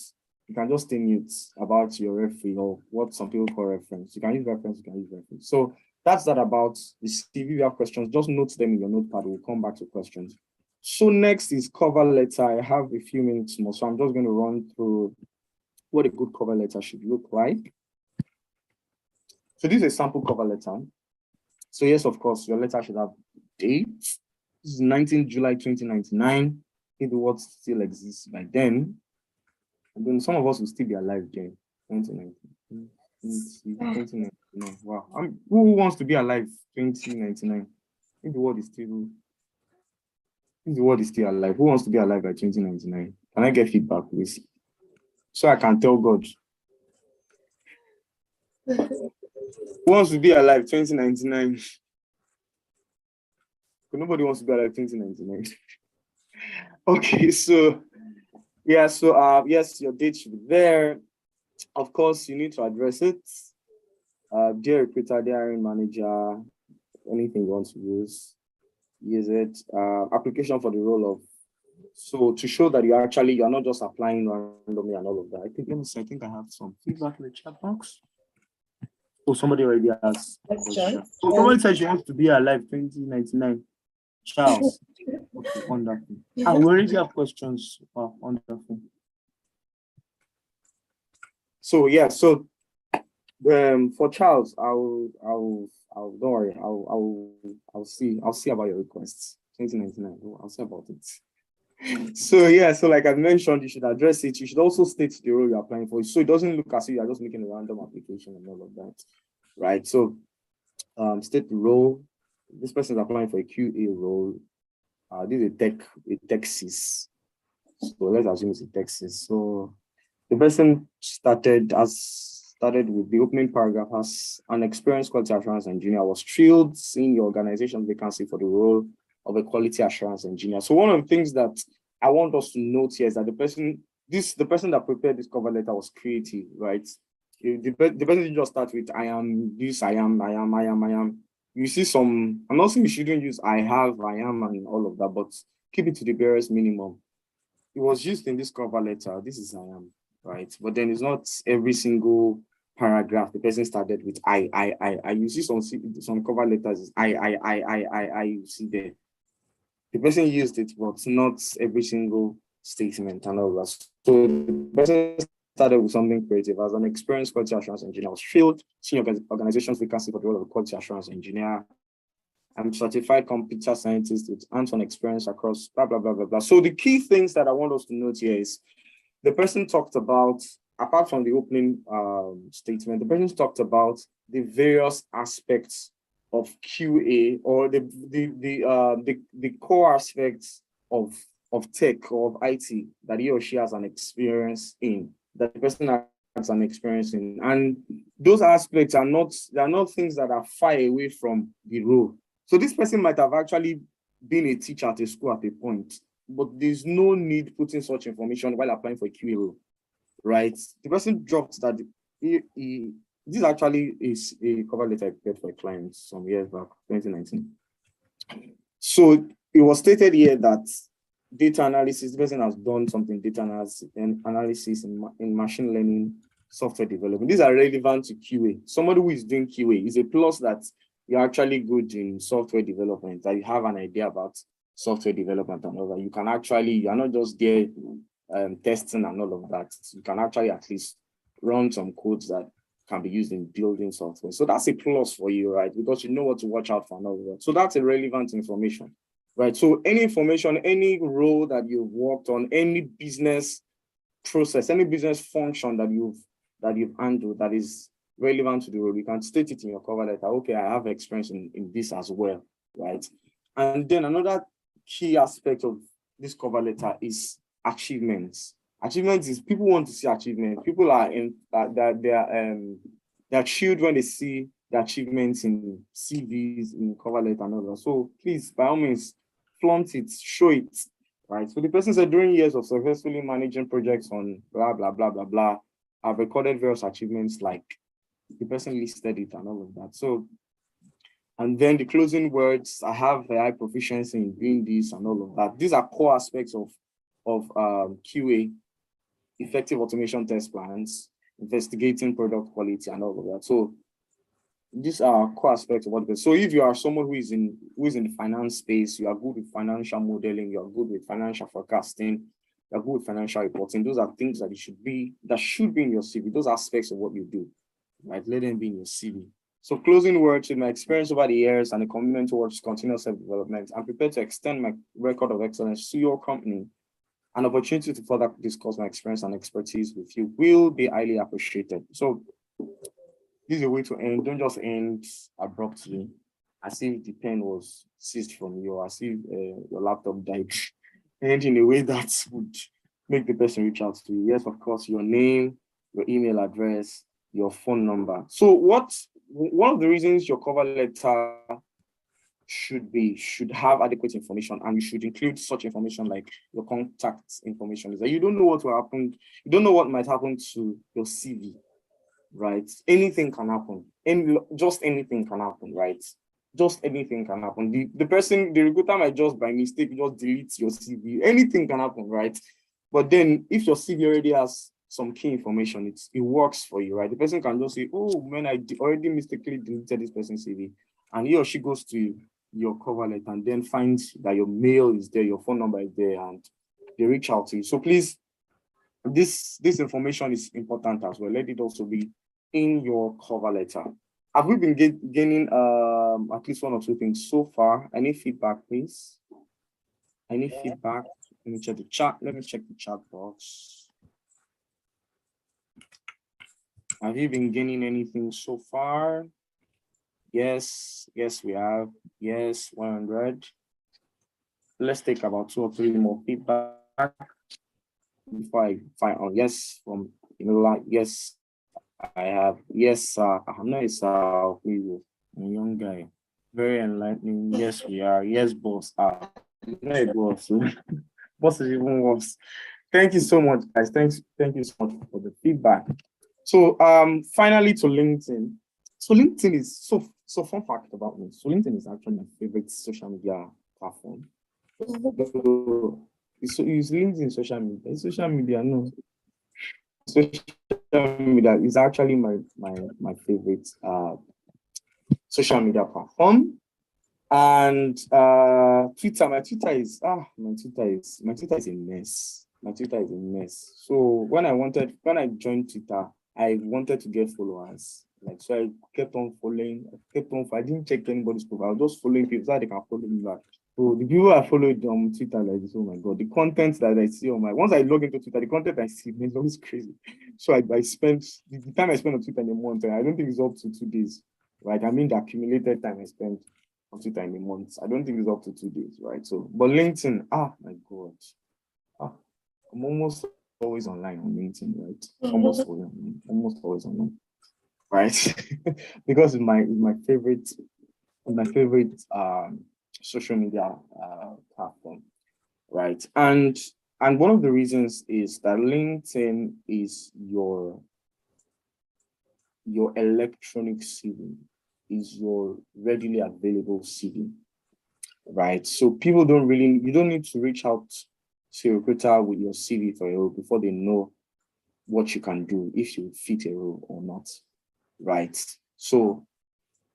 You can just stay mute about your referee, or what some people call reference. You can use reference, you can use reference. So that's that about the CV. If you have questions, just note them in your notepad. We'll come back to questions. So next is cover letter. I have a few minutes more, so I'm just going to run through what a good cover letter should look like. So this is a sample cover letter. So yes, of course, your letter should have date. This is 19 July 2099. If the world still exists by then. And then some of us will still be alive then. 2099. Wow. Who wants to be alive 2099? If the world is still alive, who wants to be alive by 2099? Can I get feedback, please? So I can tell God. Who wants to be alive 2099? Nobody wants to be alive 2099. Okay, so yeah, so yes, your date should be there. Of course, you need to address it. Dear recruiter, dear hiring manager, anything you want to use it. Application for the role of, so to show that you're not just applying randomly and all of that. I think I have some feedback in the chat box. Oh, somebody already has. So somebody said she wants to be alive 2099. Charles. Okay, wonderful. We already have questions. Wow, wonderful. So yeah, so for Charles, I'll don't worry, I'll see about your requests. 2099, I'll see about it. So yeah, so like I mentioned, you should address it. You should also state the role you're applying for, so it doesn't look as if you're just making a random application and all of that, right? So state the role. This person is applying for a QA role. This is a tech sys. So let's assume it's a tech sys. So the person started with the opening paragraph as an experienced quality assurance engineer. Was thrilled seeing your organization's vacancy for the role of a quality assurance engineer. So one of the things that I want us to note here is that the person that prepared this cover letter was creative, right? The person didn't just start with I am this, I am. You see some, I'm not saying you shouldn't use I have, I am, and all of that, but keep it to the barest minimum. It was used in this cover letter. This is I am, right? But then it's not every single paragraph the person started with I. You see some cover letters, I, you see there. The person used it, but not every single statement and all that. So the person started with something creative. As an experienced quality assurance engineer, I was thrilled seeing organizations vacancy for the role of a quality assurance engineer. I'm certified computer scientist with hands-on experience across blah, blah, blah, blah, blah. So the key things that I want us to note here is the person talked about, apart from the opening statement, the person talked about the various aspects of QA, or the core aspects of tech or of IT that he or she has an experience in, that the person has an experience in. And those aspects are not things that are far away from the role. So this person might have actually been a teacher at a school at a point, but there's no need putting such information while applying for a QA role, right? The person dropped that this actually is a cover letter I prepared for a client some years back, 2019. So it was stated here that data analysis. The person has done something data analysis in machine learning, software development. These are relevant to QA. Somebody who is doing QA is a plus that you're actually good in software development, that you have an idea about software development and all that. You can actually, you're not just there testing and all of that. You can actually at least run some codes that can be used in building software. So that's a plus for you, right? Because you know what to watch out for and all that. So that's a relevant information, right? So any information, any role that you've worked on, any business process, any business function that you've handled that is relevant to the role, you can state it in your cover letter. Okay, I have experience in this as well, right? And then another key aspect of this cover letter is achievements. Achievements is people want to see achievements. People are they're chilled when they see the achievements in CVs, in cover letter and all that. So please, by all means, flaunt it, show it, right? So the person said, during years of successfully managing projects on blah, blah, blah, blah, blah, I've recorded various achievements, like the person listed it and all of that. So, and then the closing words, I have a high proficiency in doing this and all of that. These are core aspects of QA, effective automation test plans, investigating product quality and all of that. So these are core aspects of what it is. So if you are someone who is in the finance space, you are good with financial modeling, you are good with financial forecasting, you are good with financial reporting, those are things that should be in your CV. Those aspects of what you do, right? Let them be in your CV. So closing words, with my experience over the years and a commitment towards continuous self-development, I'm prepared to extend my record of excellence to your company. An opportunity to further discuss my experience and expertise with you will be highly appreciated. So this is a way to end. Don't just end abruptly, as if the pen was seized from you, or as if your laptop died. End in a way that would make the person reach out to you. Yes, of course, your name, your email address, your phone number. So one of the reasons your cover letter should have adequate information, and you should include such information like your contact information, is that you don't know what will happen. You don't know what might happen to your CV, right? Anything can happen. Just anything can happen, right? Just anything can happen. The recruiter might just by mistake just delete your CV. Anything can happen, right? But then if your CV already has some key information, it works for you, right? The person can just say, oh man, I already mistakenly deleted this person's CV, and he or she goes to your cover letter and then finds that your mail is there, your phone number is there, and they reach out to you. So please, this information is important as well. Let it also be in your cover letter. Have we been gaining at least one or two things so far? Any feedback, please? Any feedback? Let me check the chat. Let me check the chat box. Have you been gaining anything so far? Yes, we have. Yes, 100. Let's take about 2 or 3 more feedback before I find out. Yes, from yes, I have. Yes, I'm not a young guy. Very enlightening. Yes, we are. Yes, boss. Not a boss. Boss is even worse. Thank you so much, guys. Thank you so much for the feedback. So finally to LinkedIn. So LinkedIn is so fun fact about me. So LinkedIn is actually my favorite social media platform. So use LinkedIn social media. Social media, no. Social media is actually my favorite social media platform. And Twitter, my Twitter is a mess. My Twitter is a mess. So when I joined Twitter, I wanted to get followers. Like, so I kept on following. I didn't check anybody's profile. I was just following people so that they can follow me back. So the people I followed on Twitter, like this, oh my God, the content that I see once I log into Twitter, the content I see is always crazy. So I spent the time I spent on Twitter in a month, and I don't think it's up to 2 days, right? I mean, the accumulated time I spent on Twitter in a month, I don't think it's up to 2 days, right? So, but LinkedIn, my God, I'm almost always online on LinkedIn, right? Almost always online, right? Because it's my favorite social media platform, right? And one of the reasons is that LinkedIn is your electronic CV, is your readily available CV, right? So people you don't need to reach out see a recruiter with your CV for a role before they know what you can do, if you fit a role or not, right? So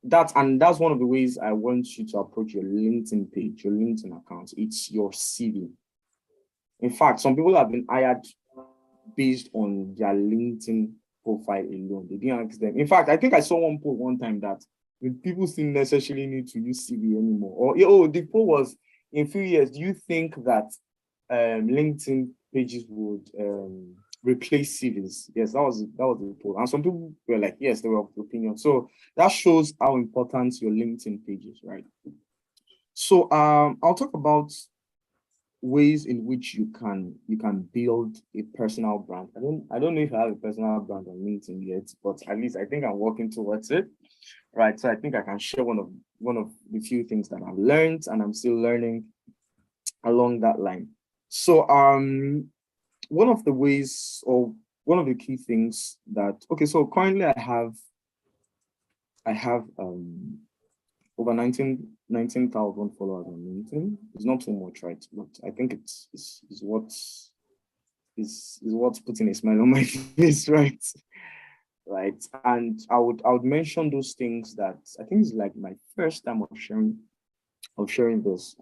that's one of the ways I want you to approach your LinkedIn page, your LinkedIn account. It's your CV. In fact, some people have been hired based on their LinkedIn profile alone. They didn't ask them. In fact, I think I saw one poll one time that people still necessarily need to use CV anymore. Or the poll was, in a few years, do you think that LinkedIn pages would replace CVs? Yes, that was the poll. And some people were like, yes, they were of the opinion. So that shows how important your LinkedIn page is, right? So I'll talk about ways in which you can build a personal brand. I don't know if I have a personal brand on LinkedIn yet, but at least I think I'm working towards it, right? So I think I can share one of the few things that I've learned and I'm still learning along that line. So one of the ways, or one of the key things that, okay, so currently I have over 19,000 followers on LinkedIn. It's not too much, right? But I think it's what's putting a smile on my face, right? Right. And I would mention those things that I think is like my first time of sharing this.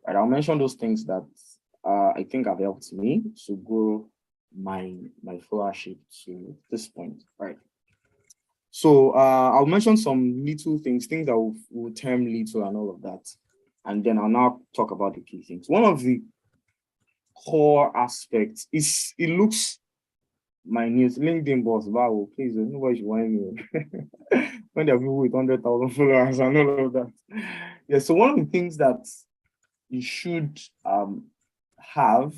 Right. I'll mention those things that I think have helped me to grow my followership to this point, right? So I'll mention some little things that will term little and all of that. And then I'll now talk about the key things. One of the core aspects is, it looks minute. LinkedIn boss, wow, please, nobody should want me. When there are people with 100,000 followers and all of that. Yeah, so one of the things that you should have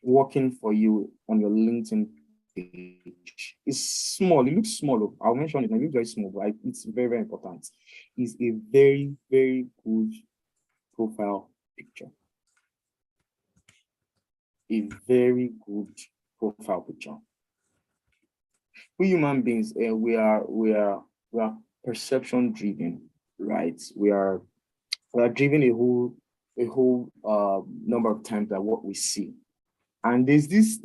working for you on your LinkedIn page is small. It looks small. I'll mention it. It looks very small, but it's very, very important. It's a very, very good profile picture. A very good profile picture. We human beings, we are perception driven, right? We are driven a whole number of times by what we see. And there's this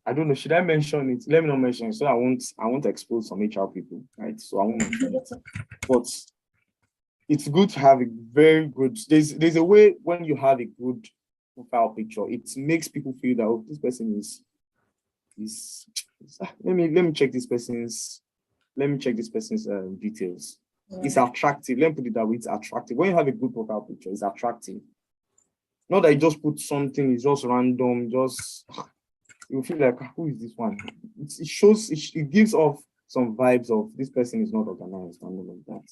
I don't know, should I mention it? Let me not mention it, so I won't expose some HR people, right? So I won't mention it. But it's good to have a very good, there's a way when you have a good profile picture, it makes people feel that, oh, this person is let me check this person's details. It's attractive. Let me put it that way, it's attractive. When you have a good profile picture, it's attractive. Not that you just put something, it's just random, you feel like, who is this one? It gives off some vibes of this person is not organized and all of that.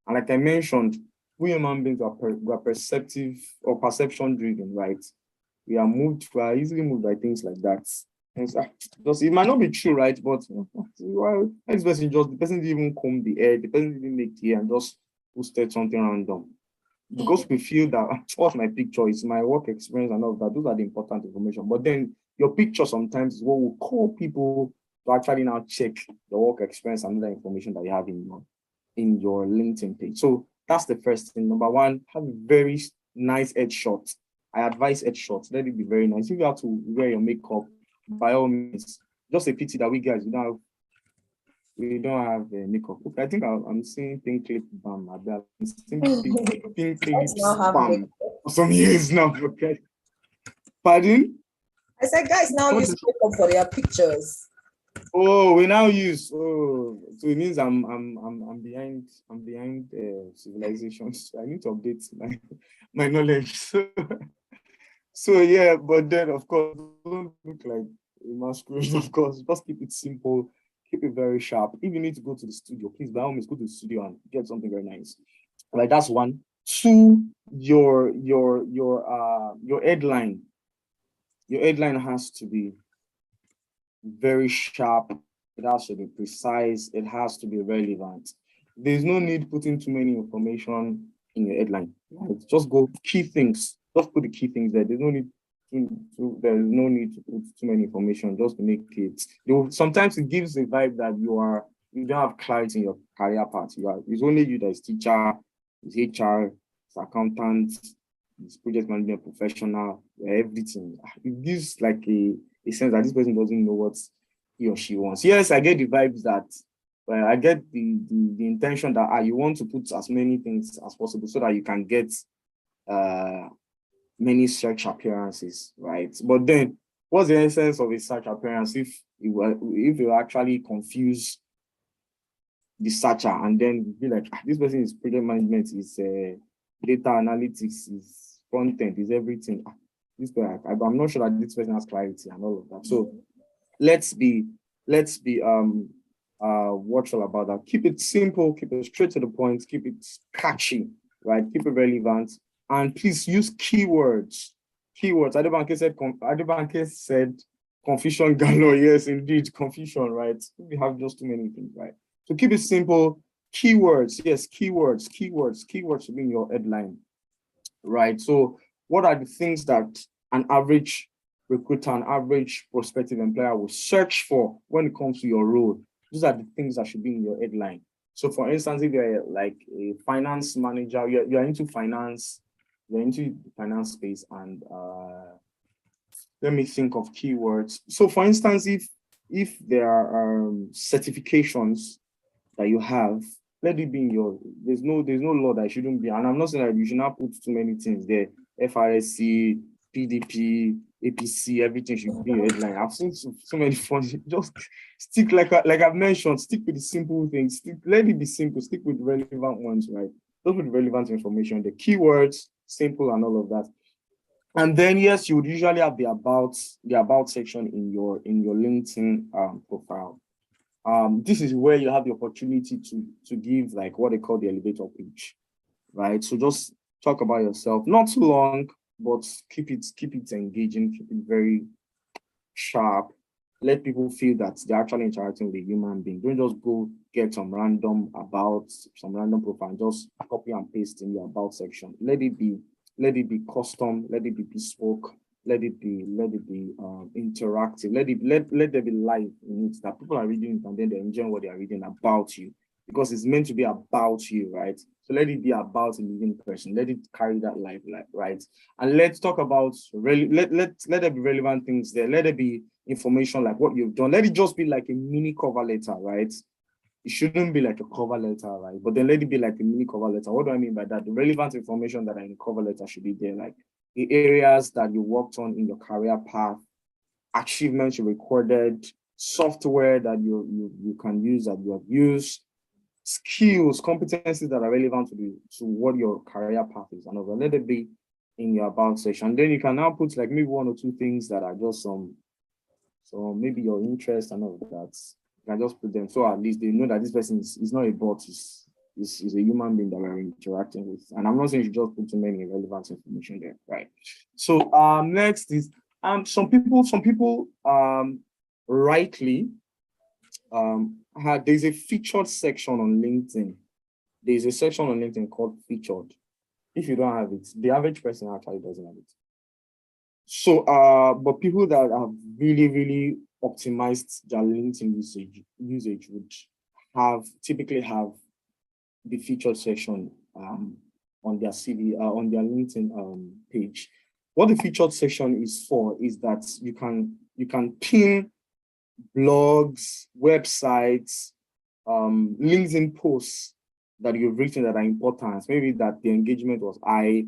And like I mentioned, we human beings are perceptive or perception driven, right? We are easily moved by things like that. And so, it might not be true, right? But the person didn't even comb the hair, the person didn't make the hair and just posted something random. Because we feel that what's my picture, is my work experience and all that. Those are the important information. But then your picture sometimes is what will call people to actually now check the work experience and other information that you have in your LinkedIn page. So that's the first thing. Number one, have a very nice headshot. I advise headshots. Let it be very nice. If you have to wear your makeup, by all means, just a pity that we guys we don't have makeup. Okay, I think I'm seeing Pink Clip Bam. I'm seeing Pink Clip Bam for some years now. Okay. Pardon? I said, guys now use makeup for their pictures. Oh, we now use. Oh, so it means I'm behind. I'm behind civilizations. So I need to update my knowledge. So yeah, but then of course, don't look like a masquerade. Of course, just keep it simple. Keep it very sharp. If you need to go to the studio, please by all means go to the studio and get something very nice. Like that's one. Two, your headline. Your headline has to be very sharp. It has to be precise. It has to be relevant. There's no need putting too many information in your headline. Just go key things. Just put the key things there. There's no need to put too many information just to make it. Sometimes it gives the vibe that you don't have clarity in your career path. It's only you that is teacher, is HR, is accountant, this project management professional, everything. It gives like a sense that this person doesn't know what he or she wants. Yes, I get the vibes that, I get the intention that you want to put as many things as possible so that you can get many search appearances, right? But then, what's the essence of a search appearance if you actually confuse the searcher and then be like, this person is project management, is data analytics, is content, is everything. This guy, I'm not sure that this person has clarity and all of that. So let's be watchful about that. Keep it simple, keep it straight to the point, keep it catchy, right? Keep it relevant, and please use keywords. Keywords. Adebanke said confusion galore. Yes, indeed, confusion, right? We have just too many things, right? So keep it simple. Keywords, yes, keywords should be in your headline, right? So what are the things that an average recruiter, an average prospective employer will search for when it comes to your role? These are the things that should be in your headline. So for instance, if you're like a finance manager, you're into finance, you're into the finance space, and let me think of keywords. So for instance, if there are certifications that you have, let it be in your, there's no law that shouldn't be, and I'm not saying that you should not put too many things there, FRSC, PDP, APC, everything should be in your headline. I've seen so many funds. Just stick, like I've mentioned, stick with the simple things. Let it be simple. Stick with relevant ones, right? Those with relevant information, the keywords, simple and all of that. And then yes, you would usually have the about section in your LinkedIn profile. This is where you have the opportunity to give like what they call the elevator pitch, right? So just talk about yourself, not too long, but keep it engaging, keep it very sharp. Let people feel that they're actually interacting with a human being. Don't just go get some random profile and just copy and paste in your about section. Let it be custom, let it be bespoke, let it be interactive, let there be life in it, that people are reading it and then they're enjoying what they are reading about you, because it's meant to be about you, right? So let it be about a living person. Let it carry that life, right? And let's talk about let there be relevant things there. Let there be information like what you've done. Let it just be like a mini cover letter, right? It shouldn't be like a cover letter, right? But then let it be like a mini cover letter. What do I mean by that? The relevant information that are in the cover letter should be there, like the areas that you worked on in your career path, achievements you recorded, software that you can use that you have used, skills, competencies that are relevant to what your career path is, and over. Let it be in your about section. Then you can now put like maybe one or two things that are just some maybe your interest and all of that. You can just put them so at least they know that this person is not a bot, is a human being that we're interacting with. And I'm not saying you should just put too many relevant information there, right? So next is some people rightly there's a featured section on LinkedIn. There's a section on LinkedIn called featured. If you don't have it, the average person actually doesn't have it. So but people that have really, really optimized their LinkedIn usage would typically have the featured section on their CV, on their LinkedIn page. What the featured section is for is that you can pin blogs, websites, LinkedIn posts that you've written that are important. Maybe that the engagement was high,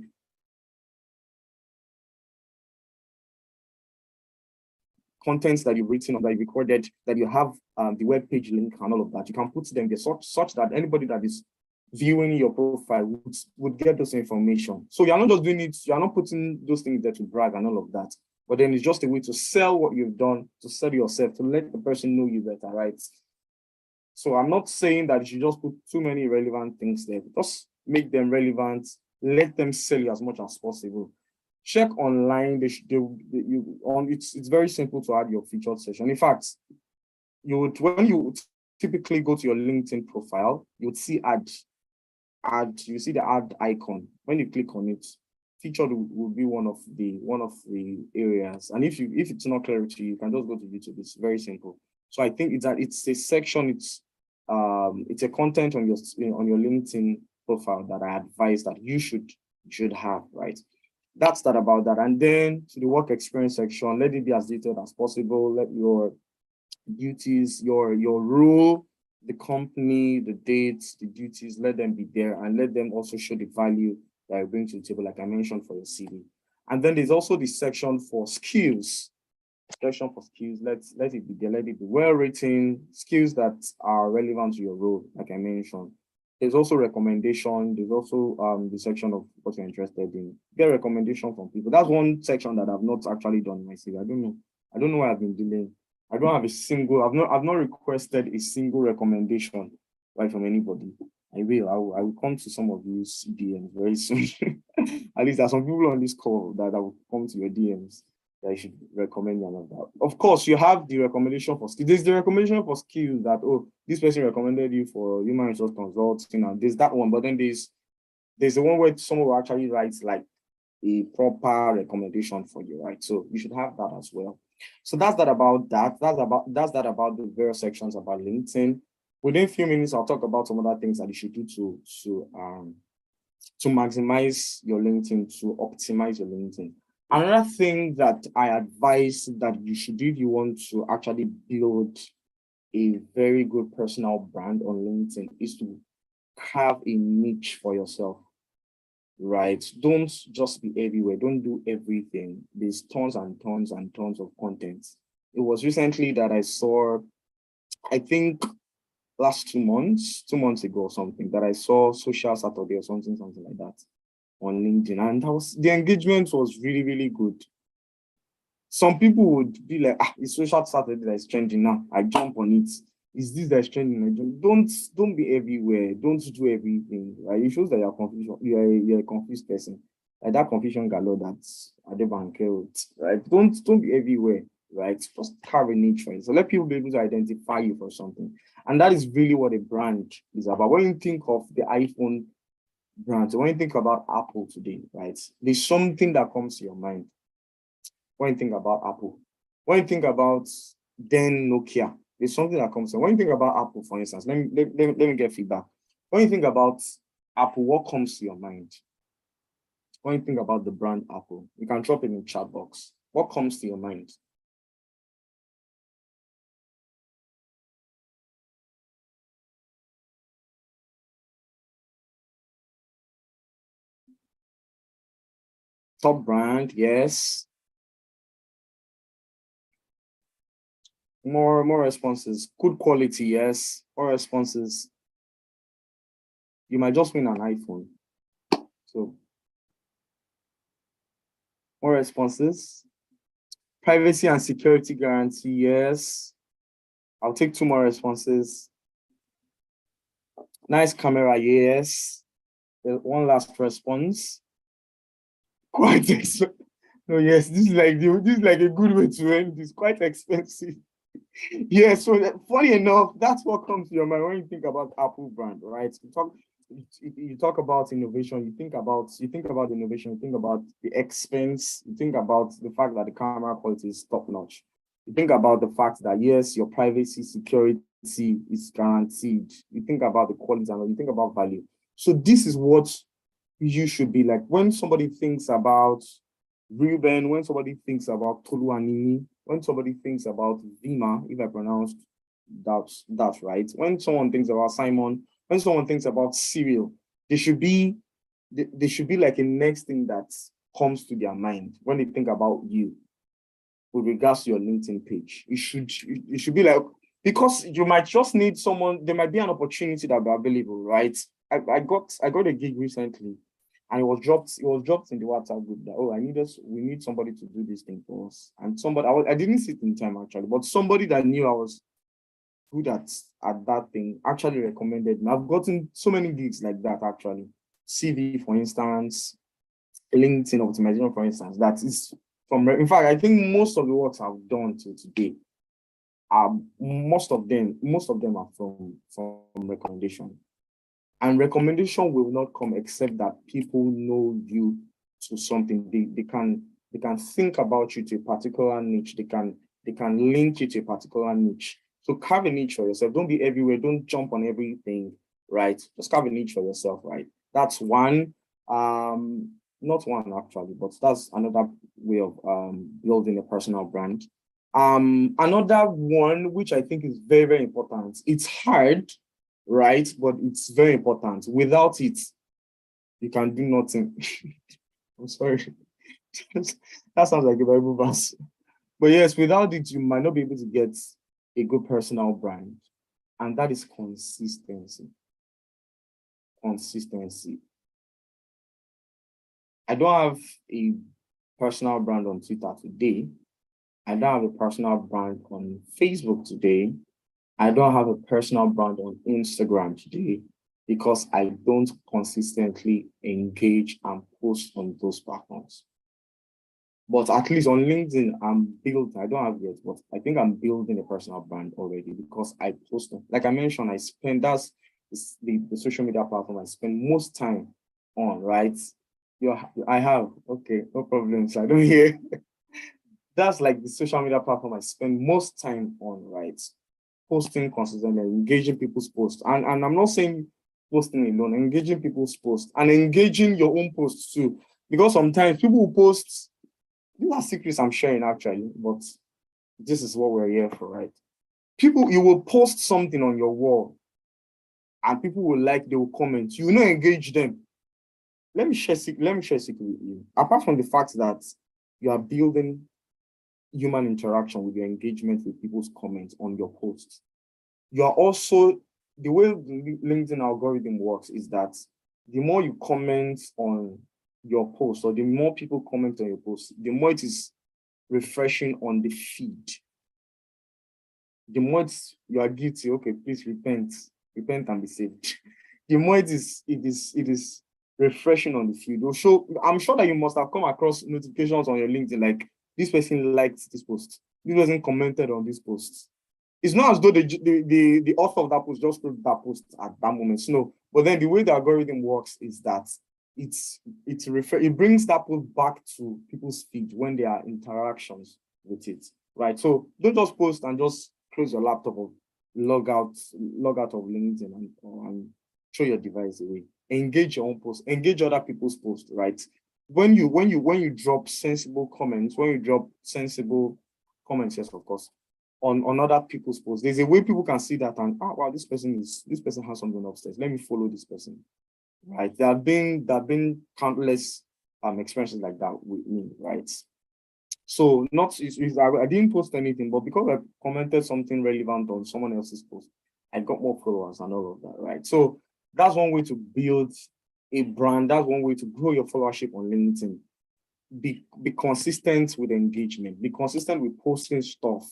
contents that you've written or that you recorded, that you have the web page link and all of that. You can put them there such that anybody that is viewing your profile would get those information. So you're not just doing it, you're not putting those things there to brag and all of that. But then it's just a way to sell what you've done, to sell yourself, to let the person know you better, right? So I'm not saying that you should just put too many relevant things there. Just make them relevant. Let them sell you as much as possible. Check online. It's very simple to add your featured section. In fact, when you typically go to your LinkedIn profile, you would see you see the add icon. When you click on it, featured will be one of the areas. And if it's not clear to you, you can just go to YouTube. It's very simple. So I think it's a section. It's a content on your LinkedIn profile that I advise that you should have, right? that's that about that. And then to the work experience section, let it be as detailed as possible. Let your duties, your role, the company, the dates, the duties, let them be there, and let them also show the value that you bring to the table, like I mentioned for your CV. And then there's also the section for skills. Section for skills, let it be there, let it be well written, skills that are relevant to your role, like I mentioned. There's also recommendation, there's also the section of what you're interested in. Get recommendation from people. That's one section that I've not actually done in my CV. I don't know why I've been delaying. I don't have a single, I've not requested a single recommendation right from anybody. I will come to some of you DMs very soon. At least there are some people on this call that will come to your DMs that you should recommend you and that. Of course, you have the recommendation for skills. There's the recommendation for skills that, oh, this person recommended you for human resource consulting, and there's that one, but then there's the one where someone will actually write like a proper recommendation for you, right? So you should have that as well. So that's that about that. That's that about the various sections about LinkedIn. Within a few minutes, I'll talk about some other things that you should do to maximize your LinkedIn, to optimize your LinkedIn. Another thing that I advise that you should do if you want to actually build a very good personal brand on LinkedIn is to have a niche for yourself, right? Don't just be everywhere. Don't do everything. There's tons and tons and tons of content. It was recently that I saw, I think last 2 months ago or something, that I saw Social Saturday or something like that on LinkedIn, and the engagement was really, really good. Some people would be like, it's Social Saturday that is trending now, I jump on it. Is this that's trending? I jump. Don't be everywhere. Don't do everything. Right? It shows that you're confused. You're a confused person. Like that confusion galore that's at the bank, right? Don't be everywhere, right? Just have a niche, right? So let people be able to identify you for something, and that is really what a brand is about. When you think of the iPhone brand, so when you think about Apple today, right? There's something that comes to your mind when you think about Apple. When you think about then Nokia, there's something that comes to. When you think about Apple, for instance, let me get feedback. When you think about Apple, what comes to your mind? When you think about the brand Apple, you can drop it in the chat box. What comes to your mind? Top brand, yes. More responses. Good quality, yes. More responses. You might just win an iPhone. So more responses. Privacy and security guarantee, yes. I'll take 2 more responses. Nice camera, yes. One last response. Quite expensive. No, yes, this is like a good way to end. It's quite expensive. Yeah, so funny enough, that's what comes to your mind when you think about Apple brand, right? You talk about innovation, you think about innovation, you think about the expense, you think about the fact that the camera quality is top notch. You think about the fact that yes, your privacy, security is guaranteed. You think about the quality and you think about value. So this is what you should be like when somebody thinks about Ruben, when somebody thinks about Toluanini, when somebody thinks about Vima, if I pronounced that right, when someone thinks about Simon, when someone thinks about Cyril, they should be like a next thing that comes to their mind when they think about you with regards to your LinkedIn page. It should be like, because you might just need someone, there might be an opportunity that will be available, right? I got a gig recently, and it was dropped in the WhatsApp group that, oh, we need somebody to do this thing for us. And somebody, I didn't sit in time actually, but somebody that knew I was good at that thing actually recommended me. I've gotten so many gigs like that actually. CV, for instance, LinkedIn optimization, for instance, that is from, in fact, I think most of the works I've done till today, most of them are from recommendation. And recommendation will not come except that people know you to something. They can think about you to a particular niche. They can link you to a particular niche. So carve a niche for yourself. Don't be everywhere. Don't jump on everything, right? Just carve a niche for yourself, right? That's one. not one actually, but that's another way of building a personal brand. Another one, which I think is very, very important. It's hard, right? But it's very important. Without it, you can do nothing. I'm sorry. That sounds like a Bible verse. But yes, without it, you might not be able to get a good personal brand. And that is consistency. Consistency. I don't have a personal brand on Twitter today. I don't have a personal brand on Facebook today. I don't have a personal brand on Instagram today because I don't consistently engage and post on those platforms. But at least on LinkedIn, I'm building, I don't have yet, but I think I'm building a personal brand already because I post them. Like I mentioned, I spend, that's the social media platform I spend most time on, right? I have, okay, no problems. I don't hear. That's like the social media platform I spend most time on, right? Posting consistently, engaging people's posts. And I'm not saying posting alone, engaging people's posts and engaging your own posts too. Because sometimes people will post, these are secrets I'm sharing actually, but this is what we're here for, right? People, you will post something on your wall and people will like, they will comment. You will not engage them. Let me share a secret with you. Apart from the fact that you are building human interaction with your engagement with people's comments on your posts, you are also, the way the LinkedIn algorithm works is that the more you comment on your post, or the more people comment on your post, the more it is refreshing on the feed. The more you are guilty, okay, please repent and be saved. The more it is refreshing on the feed. So I'm sure that you must have come across notifications on your LinkedIn, like this person liked this post, this person commented on this post. It's not as though the author of that post just wrote that post at that moment. No, but then the way the algorithm works is that it brings that post back to people's feed when there are interactions with it, right? So don't just post and just close your laptop or log out of LinkedIn and throw your device away. Engage your own post, engage other people's posts, right? When you drop sensible comments, yes, of course, on other people's posts, there's a way people can see that and wow, this person has something upstairs. Let me follow this person. Right. There have been countless experiences like that with me, right? So I didn't post anything, but because I commented something relevant on someone else's post, I got more followers and all of that, right? So that's one way to build a brand. That's one way to grow your followership on LinkedIn. Be consistent with engagement. Be consistent with posting stuff,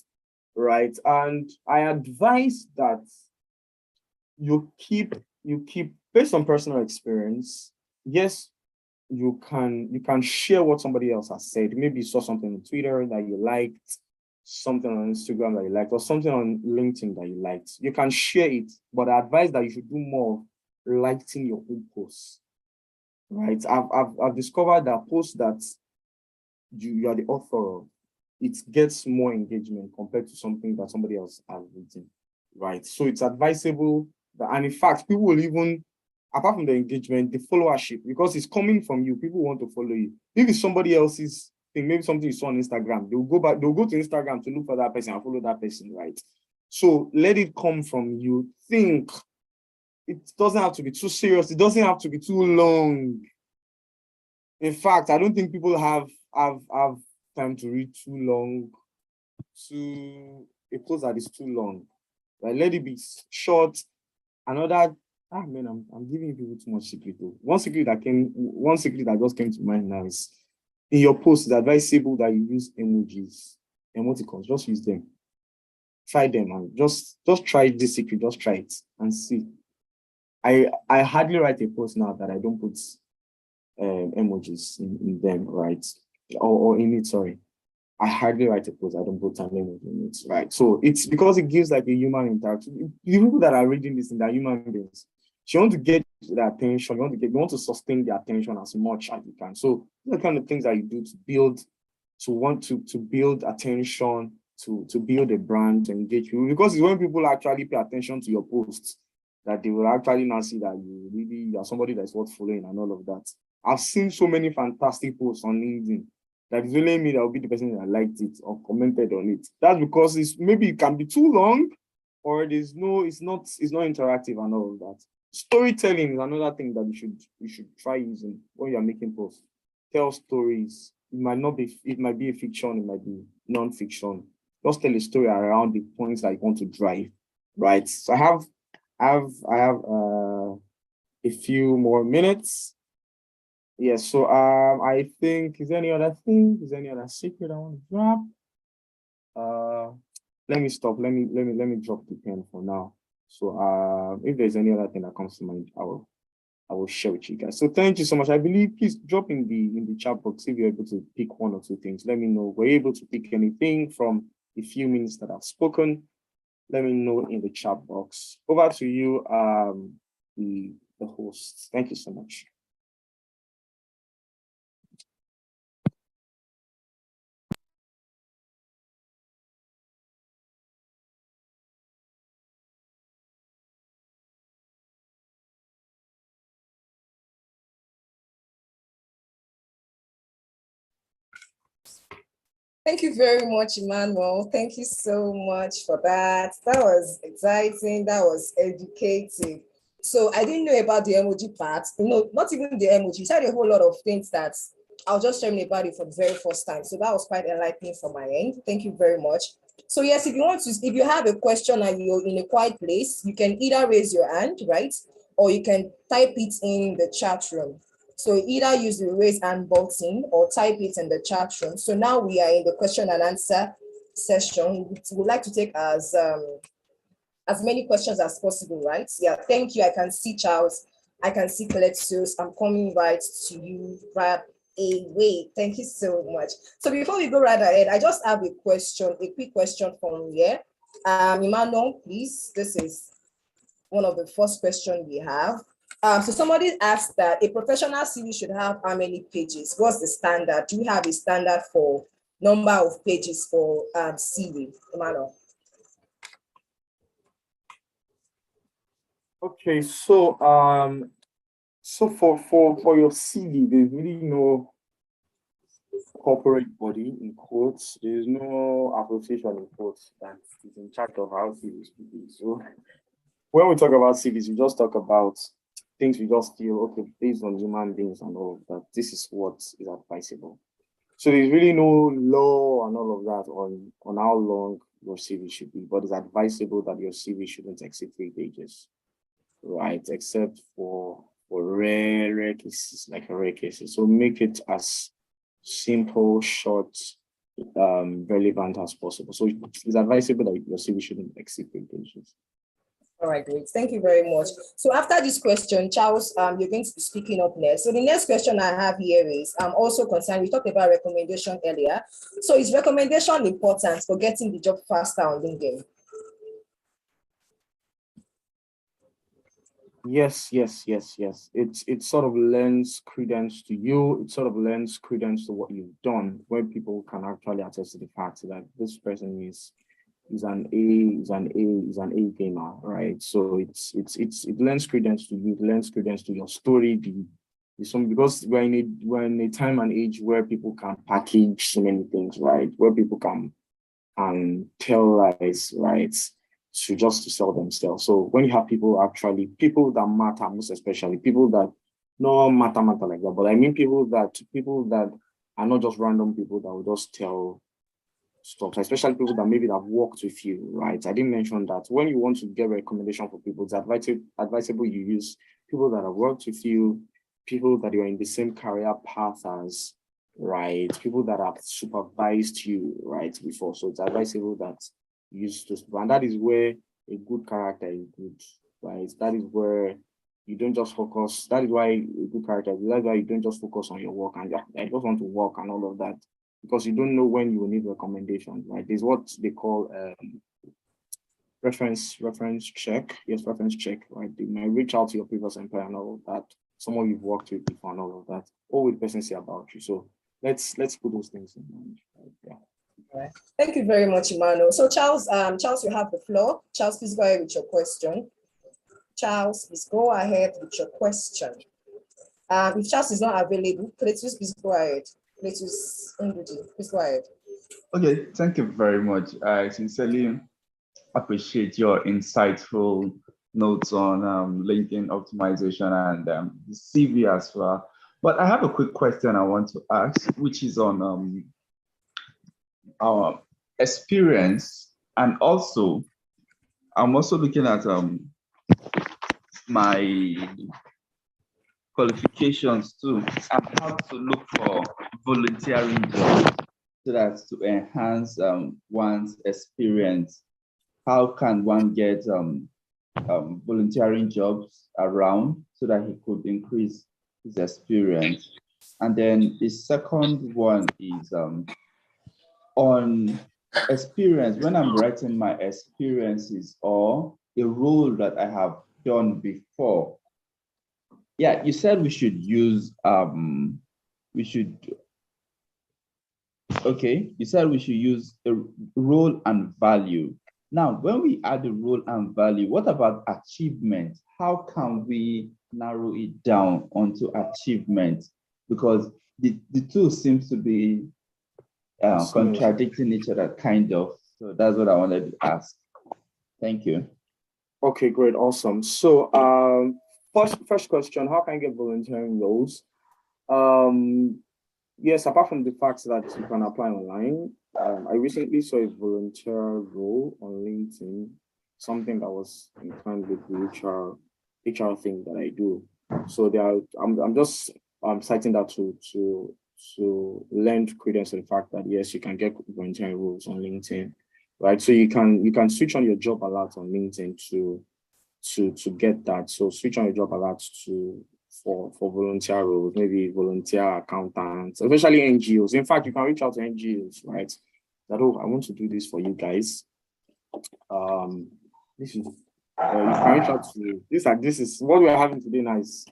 right? And I advise that you keep based on personal experience. Yes, you can share what somebody else has said. Maybe you saw something on Twitter that you liked, something on Instagram that you liked, or something on LinkedIn that you liked. You can share it, but I advise that you should do more of liking your own posts. Right? I've discovered that posts that you are the author of, it gets more engagement compared to something that somebody else has written. Right. So it's advisable that, and in fact, people will even, apart from the engagement, the followership, because it's coming from you, people want to follow you. If it's somebody else's thing, maybe something you saw on Instagram, they'll go to Instagram to look for that person and follow that person, right? So let it come from you. Think. It doesn't have to be too serious. It doesn't have to be too long. In fact, I don't think people have time to read too long, to a post that is too long. Like, let it be short. Another, man, I'm giving people too much secret though. One secret that just came to mind now is, in your post, it's advisable that you use emojis, emoticons. Just use them. Try them and just try this secret. Just try it and see. I hardly write a post now that I don't put emojis in them, right? Or in it, sorry. I hardly write a post, I don't put an emoji in it, right? So it's because it gives like a human interaction. The people that are reading this, they're human beings. You want to get their attention, you want to sustain their attention as much as you can. So these are the kind of things that you do to build attention, to build a brand, to engage people. Because it's when people actually pay attention to your posts that they will actually now see that you are somebody that's worth following and all of that. I've seen so many fantastic posts on LinkedIn that it's only me that will be the person that liked it or commented on it. That's because maybe it can be too long, or it's not interactive and all of that. Storytelling is another thing that you should try using when you're making posts. Tell stories. It might be a fiction, it might be non-fiction. Just tell a story around the points that you want to drive, right? So I have a few more minutes. Yes, so I think, is there any other thing? Is there any other secret I want to drop? Let me stop. Let me drop the pen for now. So if there's any other thing that comes to mind, I will share with you guys. So thank you so much. I believe, please drop in the chat box if you're able to pick one or two things. Let me know. We're able to pick anything from the few minutes that I've spoken. Let me know in the chat box. Over to you, the host. Thank you so much. Thank you very much, Emmanuel. Thank you so much for that. That was exciting. That was educative. So I didn't know about the emoji part. Not even the emoji. You said a whole lot of things that I was just sharing about it for the very first time. So that was quite enlightening from my end. Thank you very much. So yes, if you have a question and you're in a quiet place, you can either raise your hand, right? Or you can type it in the chat room. So either use the raise hand button or type it in the chat room. So now we are in the question and answer session. We would like to take as many questions as possible, right? Yeah, thank you. I can see Charles. I can see Collectius. I'm coming right to you right away. Thank you so much. So before we go right ahead, I just have a quick question from here. Emmanuel, please. This is one of the first questions we have. So somebody asked that a professional CV should have how many pages? What's the standard? Do we have a standard for number of pages for CV, Emmanuel? Okay, so so for your CV, there's really no corporate body in quotes. There's no association in quotes that is in charge of how CVs should be. So when we talk about CVs, we just talk about things we just feel, okay, based on human beings and all of that, this is what is advisable. So there's really no law and all of that on how long your CV should be, but it's advisable that your CV shouldn't exceed 3 pages, right? Except for rare cases, like rare cases. So make it as simple, short, relevant as possible. So it's advisable that your CV shouldn't exceed 3 pages. All right, great. Thank you very much. So after this question, Charles, you're going to be speaking up next. So the next question I have here is also concerned, we talked about recommendation earlier. So is recommendation important for getting the job faster on LinkedIn? Yes. It sort of lends credence to you. It sort of lends credence to what you've done, where people can actually attest to the fact that this person is an A gamer, right? So it lends credence to you, it lends credence to your story, because we're in a time and age where people can package so many things, right? Where people can tell lies, right? To sell themselves. So when you have people that matter, most especially people that no matter like that, but I mean people that are not just random people that will just tell stuff, especially people that maybe have worked with you, right? I didn't mention that. When you want to get recommendation for people, it's advisable you use people that have worked with you, people that you're in the same career path as, right? People that have supervised you, right, before. So it's advisable that you use those people. And that is where a good character is good, right? That is where you don't just focus. That is why a good character, that's why you don't just focus on your work and I just want to work and all of that. Because you don't know when you will need recommendations, right? There's what they call reference check. Yes, reference check, right? They might reach out to your previous employer and all of that, someone you've worked with before and all of that. What would the person say about you? So let's put those things in mind. Right? Yeah. All right. Thank you very much, Emmanuel. So Charles, you have the floor. Charles, please go ahead with your question. Charles, please go ahead with your question. If Charles is not available, Cletus, please go ahead. Cletus Ndudi, please go ahead. Okay, thank you very much. I sincerely appreciate your insightful notes on LinkedIn optimization and the CV as well. But I have a quick question I want to ask, which is on our experience, and also I'm also looking at my qualifications too, and how to look for volunteering jobs so that to enhance one's experience. How can one get volunteering jobs around so that he could increase his experience? And then the second one is on experience. When I'm writing my experiences or a role that I have done before. Yeah, you said we should use you said we should use a role and value. Now, when we add the role and value, what about achievement? How can we narrow it down onto achievement? Because the two seems to be contradicting each other, kind of. So that's what I wanted to ask. Thank you. Okay, great, awesome. So first question, how can you get volunteering roles? Yes, apart from the fact that you can apply online, I recently saw a volunteer role on LinkedIn, something that was inclined with the HR thing that I do. So I'm just citing that to lend credence to the fact that yes, you can get volunteering roles on LinkedIn, right? So you can switch on your job alert on LinkedIn to get that. So switch on your job alerts for volunteer roles, maybe volunteer accountants, especially NGOs. In fact, you can reach out to NGOs, right? That, oh, I want to do this for you guys. You can reach out to this is what we're having today now is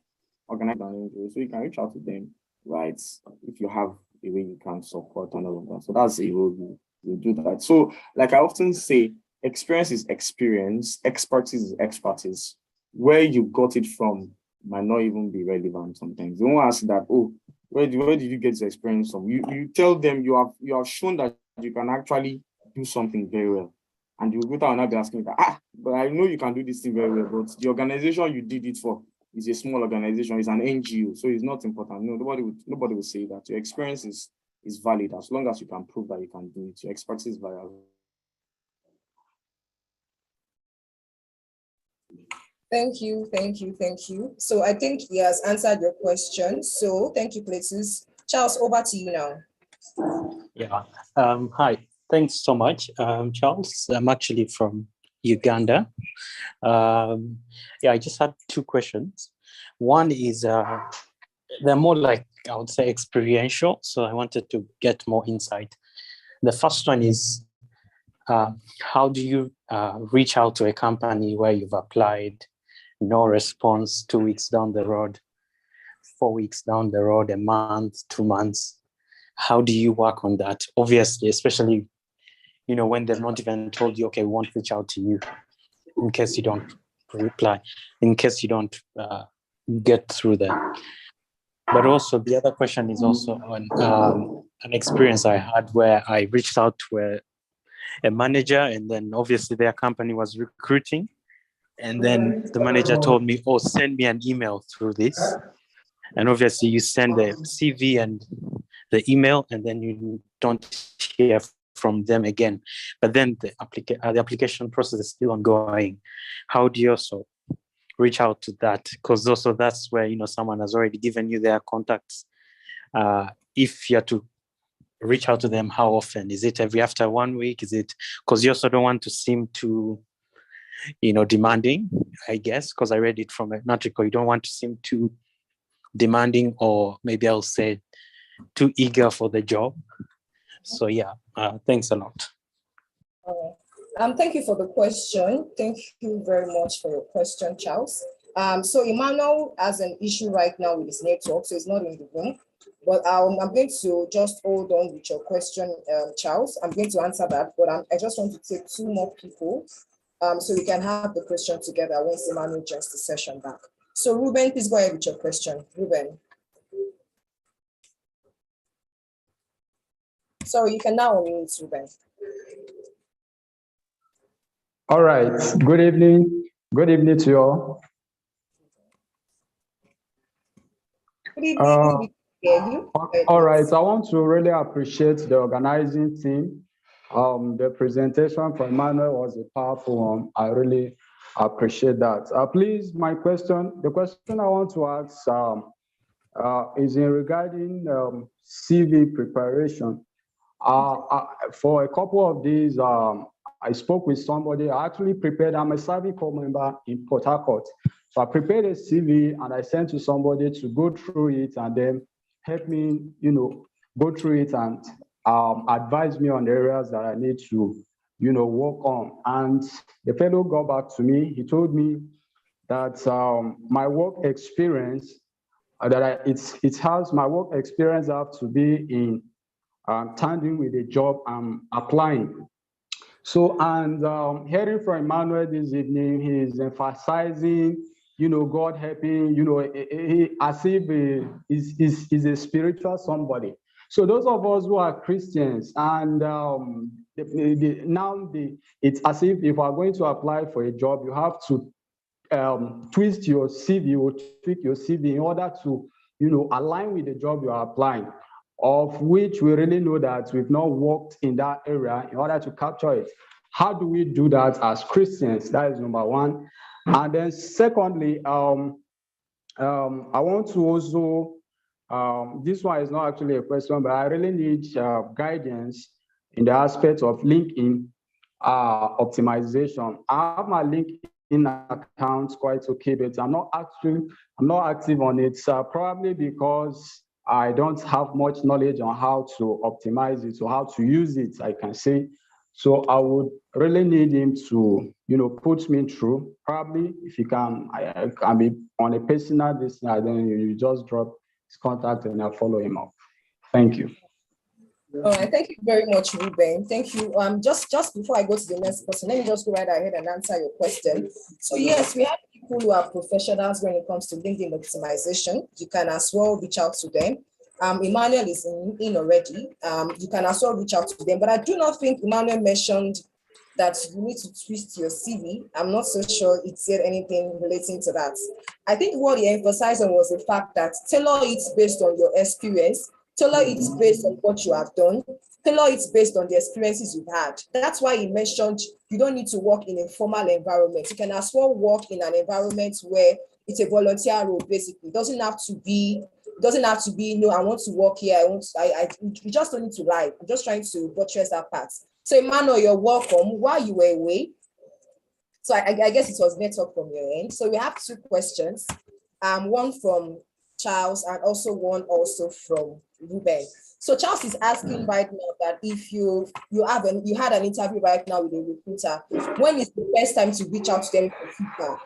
organized on NGOs. So you can reach out to them, right? If you have a way you can support and all of that. So that's a role you do that. So like I often say, experience is experience, expertise is expertise. Where you got it from might not even be relevant sometimes. They won't ask that, oh, where did you get this experience from? You tell them you have shown that you can actually do something very well. And you go down and be asking that, but I know you can do this thing very well, but the organization you did it for is a small organization, it's an NGO, so it's not important. No, nobody will say that. Your experience is valid as long as you can prove that you can do it. Your expertise is valid. Thank you. So I think he has answered your question. So thank you, Cletus. Charles, over to you now. Yeah. Hi. Thanks so much, Charles. I'm actually from Uganda. I just had two questions. One is they're more like, I would say, experiential. So I wanted to get more insight. The first one is, how do you reach out to a company where you've applied, no response, 2 weeks down the road, 4 weeks down the road, a month, 2 months? How do you work on that? Obviously, especially, when they've not even told you, okay, we won't reach out to you in case you don't reply, in case you don't get through them. But also the other question is also on an experience I had where I reached out to a manager, and then obviously their company was recruiting. And then the manager told me, oh, send me an email through this. And obviously you send the CV and the email, and then you don't hear from them again. But then the application process is still ongoing. How do you also reach out to that? Because also that's where, someone has already given you their contacts. If you have to reach out to them, how often? Is it every after 1 week? Is it, because you also don't want to seem too, demanding, I guess, because I read it from an article. You don't want to seem too demanding, or maybe I'll say too eager for the job. So yeah, thanks a lot. Thank you for the question. Thank you very much for your question, Charles. So Emmanuel has an issue right now with his network, so he's not in the room. But I'm going to just hold on with your question, Charles. I'm going to answer that, but I just want to take two more people so we can have the question together once Emmanuel joins the session back. So Ruben, please go ahead with your question. Ruben. Sorry, you can now unmute, Ruben. All right. Good evening. Good evening to you all. Good evening. We can hear you. All right. I want to really appreciate the organizing team. The presentation from Emmanuel was a powerful one. I really appreciate that. Please, the question I want to ask is in regarding CV preparation. For a couple of days, I spoke with somebody. I actually prepared. I'm a Savvy Corps member in Port Harcourt. So I prepared a CV and I sent to somebody to go through it and then help me, go through it and advise me on the areas that I need to, work on. And the fellow got back to me. He told me that my work experience, my work experience have to be in tandem with the job I'm applying. So, and hearing from Emmanuel this evening, he's emphasizing, God helping, as if he's a spiritual somebody. So those of us who are Christians, and it's as if we are going to apply for a job, you have to twist your CV or tweak your CV in order to, align with the job you are applying, of which we really know that we've not worked in that area in order to capture it. How do we do that as Christians? That is number one. And then secondly, I want to also, this one is not actually a question, but I really need guidance in the aspect of LinkedIn optimization. I have my LinkedIn account quite okay, but I'm not active on it, probably because I don't have much knowledge on how to optimize it or how to use it, I can say. So I would really need him to, put me through. Probably if you can, I can be on a personal distance, then you just drop his contact and I'll follow him up. Thank you. All right, thank you very much, Ruben. Thank you. Just before I go to the next person, let me just go right ahead and answer your question. So yes, we have people who are professionals when it comes to LinkedIn optimization. You can as well reach out to them. Emmanuel is in already. You can as well reach out to them, but I do not think Emmanuel mentioned that you need to twist your CV. I'm not so sure it said anything relating to that. I think what he emphasized on was the fact that tailor it based on your experience, tailor it based on what you have done, tailor it based on the experiences you've had. That's why he mentioned you don't need to work in a formal environment. You can as well work in an environment where it's a volunteer role, basically. It doesn't have to be, no, I want to work here. You just don't need to lie. I'm just trying to buttress that part. So Emmanuel, you're welcome. While you were away, so I guess it was network from your end. So we have two questions, one from Charles and also one from Ruben. So Charles is asking right now that if you had an interview right now with a recruiter, when is the best time to reach out to them for feedback?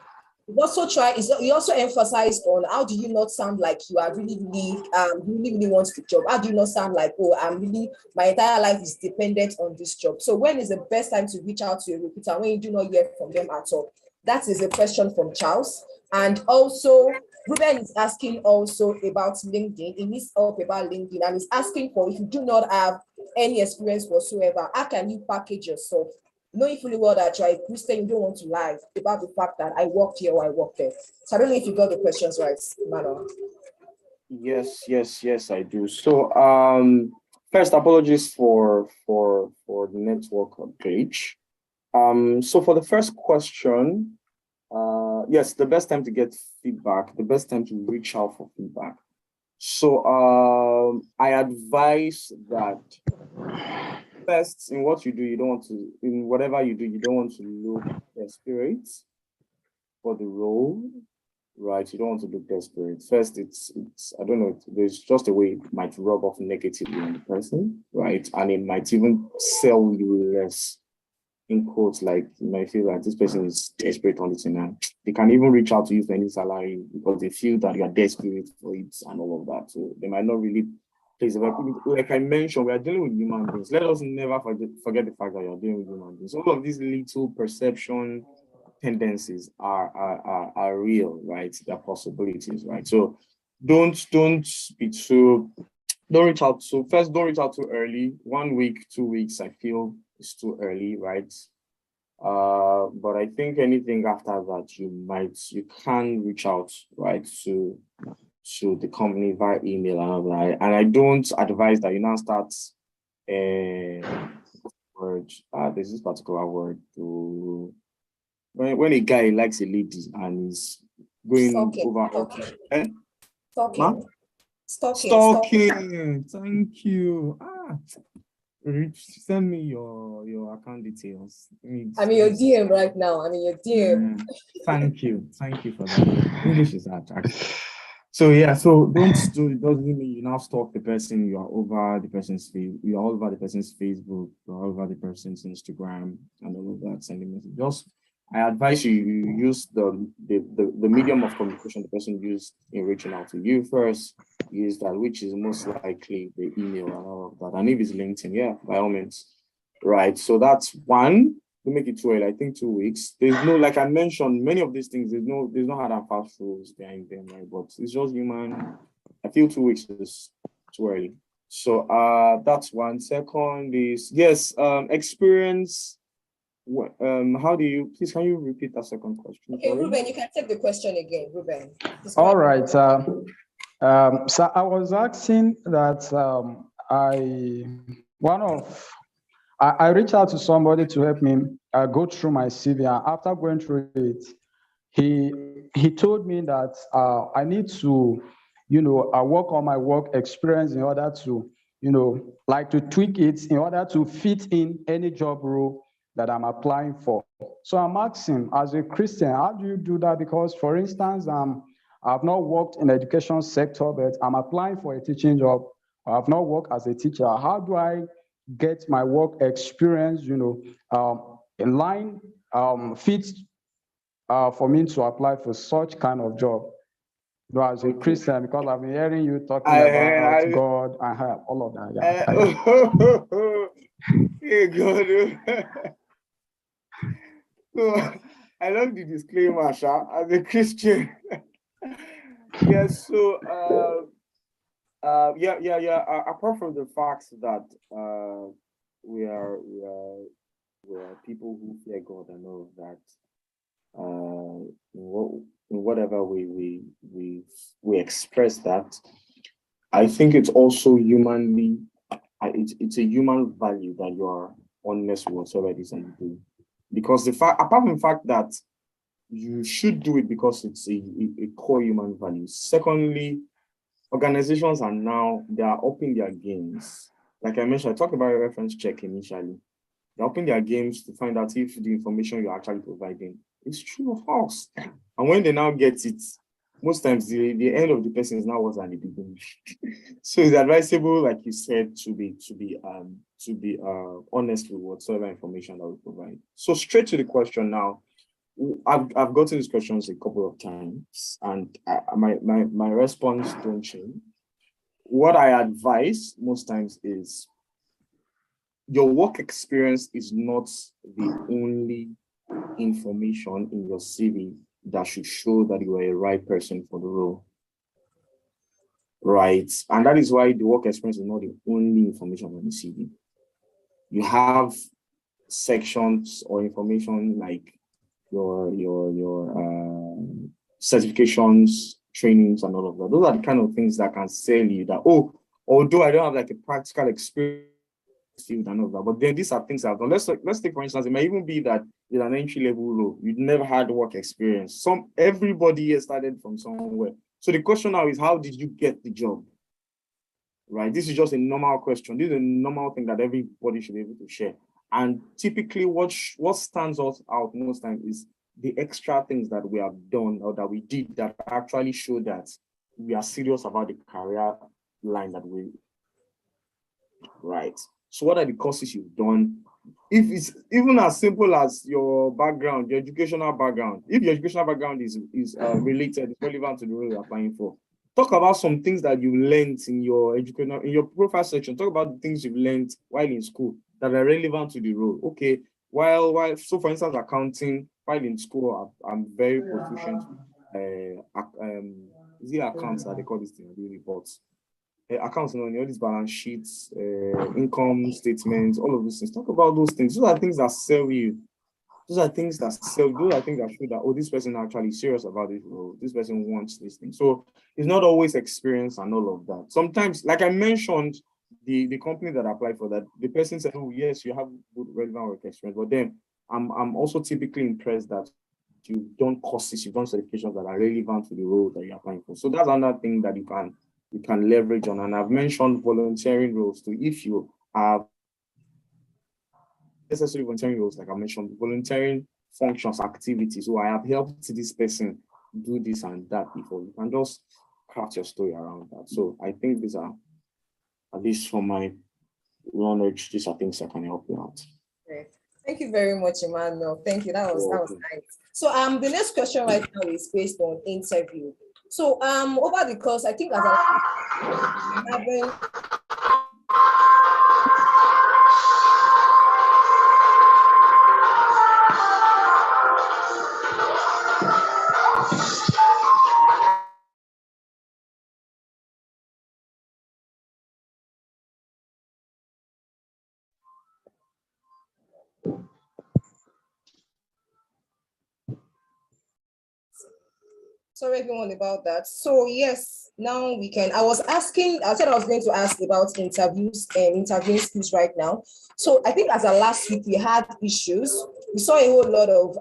He also emphasized on how do you not sound like you are really want the job? How do you not sound like, oh, my entire life is dependent on this job? So when is the best time to reach out to a recruiter when you do not hear from them at all? That is a question from Charles. And also, Ruben is asking also about LinkedIn. He needs help about LinkedIn and is asking for, if you do not have any experience whatsoever, how can you package yourself? Knowing fully well that you're a Christian, you don't want to lie about the fact that I worked here or I worked there. So I don't know if you got the questions right, Manuel. Yes, I do. So first, apologies for the network page. So for the first question, yes, the best time to get feedback, the best time to reach out for feedback. So I advise that first, in what you do, in whatever you do, you don't want to look desperate for the role, right? You don't want to look desperate. First, it's I don't know, there's just a way it might rub off negatively on the person, right? And it might even sell you less, in quotes, like you might feel like this person is desperate on it, and they can even reach out to you for any salary because they feel that you are desperate for it and all of that. So they might not really place. Like I mentioned, we are dealing with human beings. Let us never forget the fact that you're dealing with human beings. All of these little perception tendencies are real, right? They're possibilities, right? So don't be too Don't reach out. So first, don't reach out too early. 1 week, 2 weeks, I feel is too early, right? But I think anything after that, you can reach out, right, to the company via email and all that. And I don't advise that you now start word. There's this particular word to when a guy likes a lady and is going over. Stalking. Thank you. Send me your account details. I'm in your DM right now. I'm in your DM. Thank you for that. English is hard, actually. So yeah, so it doesn't mean you now stalk the person. You are over the person's you are all over the person's Facebook, you are all over the person's Instagram, and all of that. Sending messages. I advise you use the medium of communication the person used in reaching out to you first. Use that, which is most likely the email and all of that. And if it's LinkedIn, yeah, by all means, right? So that's one. To make it too early, I think 2 weeks. There's no, like I mentioned, many of these things. There's no hard and fast rules behind them, right? But it's just human. I feel 2 weeks is too early. So that's one. Second is yes, experience. How do you, please, can you repeat that second question? Okay, Ruben, you can take the question again, Ruben. All right. So I was asking that I reached out to somebody to help me go through my CV. And after going through it, he told me that I need to, work on my work experience in order to, like to tweak it in order to fit in any job role that I'm applying for. So I'm asking, as a Christian, how do you do that? Because, for instance, I've not worked in the education sector, but I'm applying for a teaching job. I've not worked as a teacher. How do I get my work experience, in line, fit for me to apply for such kind of job? As a Christian, because I've been hearing you talking about God and all of that. Hey, God. So, I love the disclaimer, Sha, as a Christian. Yes, so apart from the fact that we are people who fear God and all of that, in whatever we express that, I think it's also humanly, it's a human value that you are honest with whatever it is that you do. Because apart from the fact that you should do it because it's a core human value. Secondly, organizations are now, they are upping their games. Like I mentioned, I talked about a reference check initially. They're upping their games to find out if the information you're actually providing is true or false. And when they now get it, most times the end of the person is now worse than the beginning. So it's advisable, like you said, to be honest with whatsoever information that we provide. So straight to the question now. I've gotten these questions a couple of times, and my response don't change. What I advise most times is your work experience is not the only information in your CV that should show that you are a right person for the role. Right. And that is why the work experience is not the only information on the CV. You have sections or information like your certifications, trainings, and all of that. Those are the kind of things that can sell you that, oh, although I don't have like a practical experience field and all that, but then these are things I've done. Let's take, for instance, it may even be that in an entry-level role, you've never had work experience. Everybody here started from somewhere. So the question now is, how did you get the job? Right? This is just a normal question. This is a normal thing that everybody should be able to share. And typically what stands us out most times is the extra things that we have done or that we did that actually show that we are serious about the career line that we, right? So what are the courses you've done? If it's even as simple as your background, your educational background, if your educational background is related, it's relevant to the role you're applying for, talk about some things that you learned in your educational, in your profile section. Talk about the things you've learned while in school that are relevant to the role. Okay, so for instance, accounting, while in school, I'm very proficient. Is it accounts that they call this thing, the reports? accounts, all these balance sheets, income statements, all of those things. Talk about those things. Those are things that sell you. Those are things that sell. Those are things that show that, oh, this person actually serious about it. Or this person wants this thing. So it's not always experience and all of that. Sometimes, like I mentioned, the company that applied for that, the person said, oh, yes, you have good relevant work experience. But then I'm also typically impressed that you've done courses, you've done certifications that are relevant to the role that you're applying for. So that's another thing that you can leverage on. And I've mentioned volunteering roles too. If you have necessarily volunteering roles, like I mentioned, volunteering functions, activities. So I have helped this person do this and that before. You can just craft your story around that. So I think these are, at least from my knowledge, these are things that can help you out. Great. Thank you very much, Emmanuel. Thank you. That was nice. So the next question right now is based on interview. So over the course, I think as sorry everyone about that. So yes, now we can. I said I was going to ask about interviews and interviewing skills right now. So I think as of last week we had issues. We saw a whole lot of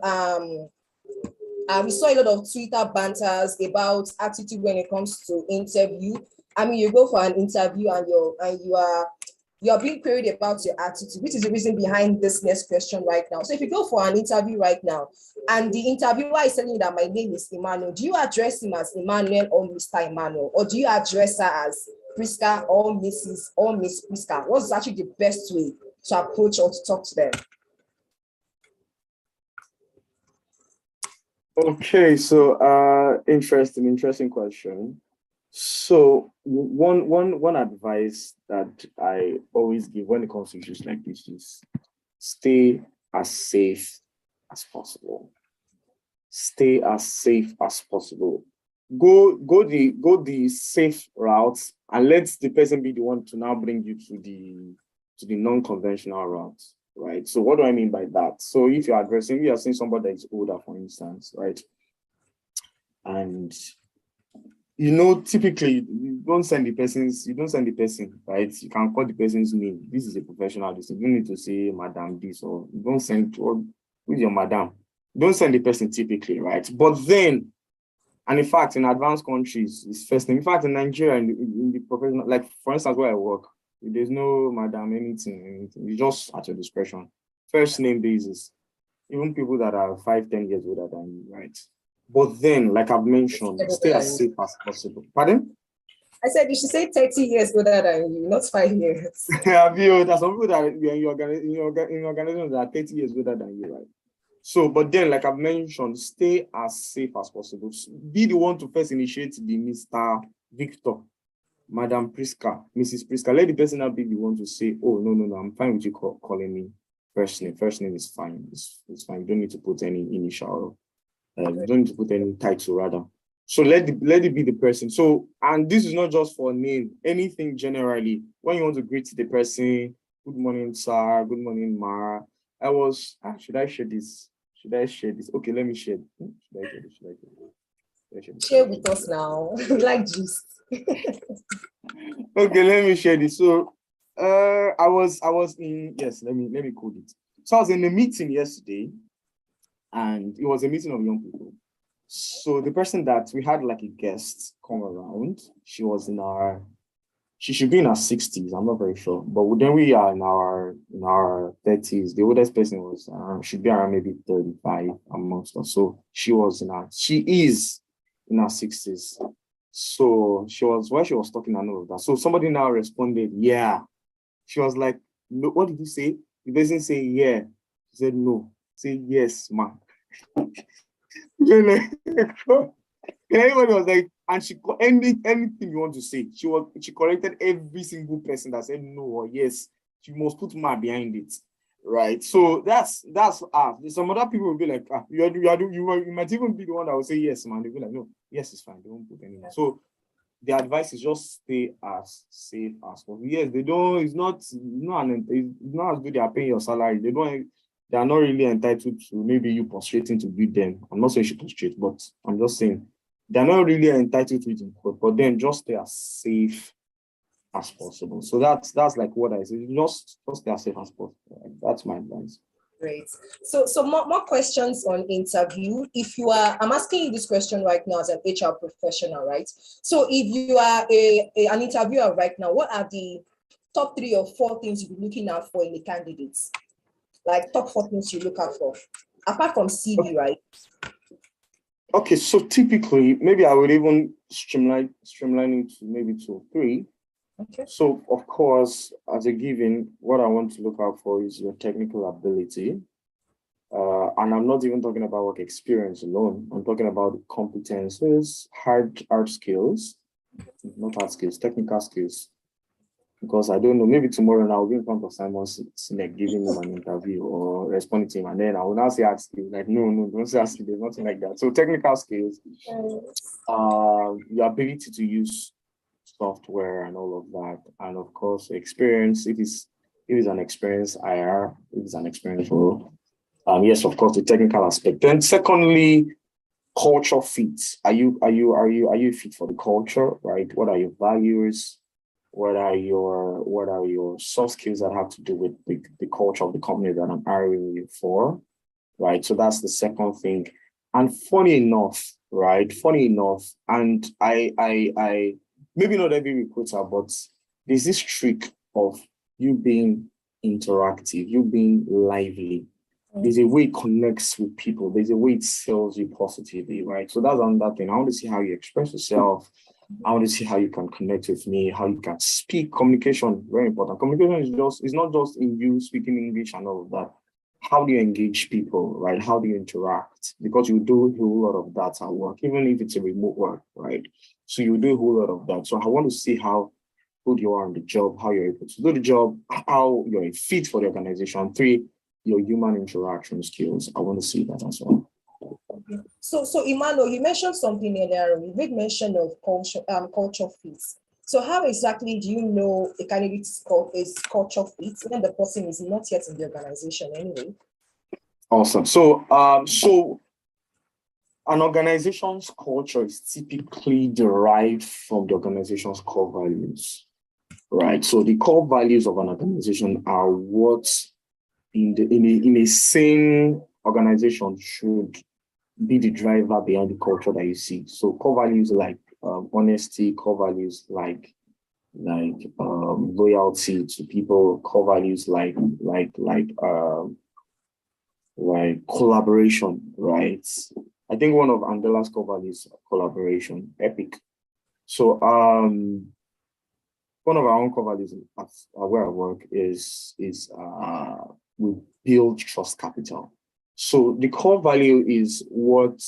Twitter banters about attitude when it comes to interview. I mean, you go for an interview and you're being queried about your attitude, which is the reason behind this next question right now. So if you go for an interview right now and the interviewer is telling you that my name is Emmanuel, do you address him as Emmanuel or Mr. Emmanuel, or do you address her as Priska or Mrs. or Miss Priska? What's actually the best way to approach or to talk to them? Okay, so interesting question. So one advice that I always give when it comes to issues like this is stay as safe as possible. Stay as safe as possible. Go the safe route and let the person be the one to now bring you to the non-conventional route. Right. So what do I mean by that? So if you're seeing somebody that is older, for instance, right? And typically you don't send the person, right? You can call the person's name. This is a professional. You don't need to say Madam this, or you don't send, or who's your madam? You don't send the person typically, right? But then, and in fact, in advanced countries, it's first name. In fact, in Nigeria, in the professional, like for instance, where I work, there's no madam, anything. It's just at your discretion. First name basis. Even people that are 5-10 years older than you, right? But then, like I've mentioned, stay as safe as possible. Pardon? I said you should say 30 years older than you, not 5 years. There's some people that are in your organization that are 30 years older than you, right? So, but then, like I've mentioned, stay as safe as possible. Be the one to first initiate the Mr. Victor, Madam Priska, Mrs. Priska. Let the person not be the one to say, oh, no, I'm fine with you calling me first name. First name is fine. It's fine. You don't need to put any initial. You don't need to put any title, rather. So let it be the person. So, and this is not just for name, anything generally. When you want to greet the person, good morning, sir, good morning, ma. Should I share this? Okay, let me share. Should I share this? Share with us now. Like gist. Okay, let me share this. So I was in, yes, let me code it. So I was in a meeting yesterday, and it was a meeting of young people. So the person that we had like a guest come around, she should be in her 60s, I'm not very sure. But then we are in our 30s. The oldest person should be around maybe 35 amongst us. So she is in her 60s. So while she was talking and all of that. So somebody now responded, yeah. She was like, no, what did you say? The person say, yeah. She said, no. Say, yes, ma. Everybody was like, and she anything you want to say, she corrected every single person that said no or yes. She must put ma behind it, right? So that's some other people will be like, you might even be the one that will say yes, man. They'll be like, no, yes, it's fine. They won't put any more. So the advice is just stay as safe as possible. Yes, they don't, it's not as good they are paying your salary. They are not really entitled to maybe you prostrating to beat them. I'm not saying you should prostrate, but I'm just saying they're not really entitled to it in court, but then just stay as safe as possible. So that's like what I say. Just stay as safe as possible. That's my advice. Great. So more questions on interview. If you are, I'm asking you this question right now as an HR professional, right? So if you are an interviewer right now, what are the top 3 or 4 things you'll be looking out for in the candidates? Like top 4 things you look out for, apart from CV, right? Okay, so typically, maybe I would even streamline it to maybe 2 or 3. Okay. So, of course, as a given, what I want to look out for is your technical ability. And I'm not even talking about work experience alone. I'm talking about competences, hard skills, not hard skills, technical skills. Because I don't know, maybe tomorrow now I'll be in front of Simon Sinek giving him an interview or responding to him, and then I will now say hard skills. Like, no, don't say hard skills, there's nothing like that. So technical skills, your ability to use software and all of that, and of course experience. If it's an experience IR, if it's an experience role, yes, of course, the technical aspect. Then secondly, culture fit. Are you fit for the culture, right? What are your values? What are your soft skills that have to do with the culture of the company that I'm hiring you for, right? So that's the second thing. And funny enough, and I maybe not every recruiter, but there's this trick of you being interactive, you being lively. There's a way it connects with people. There's a way it sells you positively, right? So that's another thing. I want to see how you express yourself. I want to see how you can connect with me, how you can speak. Communication, very important. Communication is not just in you speaking English and all of that. How do you engage people, right? How do you interact? Because you do a whole lot of that at work, even if it's a remote work, right? So you do a whole lot of that. So I want to see how good you are on the job, how you're able to do the job, how you're a fit for the organization. 3, your human interaction skills. I want to see that as well. So Emmanuel, you mentioned something earlier. You made mention of culture fit. So how exactly do you know a candidate is culture fit when the person is not yet in the organization anyway? Awesome. So an organization's culture is typically derived from the organization's core values, right? So the core values of an organization are what in a sane organization should be the driver behind the culture that you see. So core values like honesty, core values like loyalty to people, core values like collaboration, right? I think one of Andela's core values is collaboration, epic. So one of our own core values where I work is we build trust capital. So the core value is what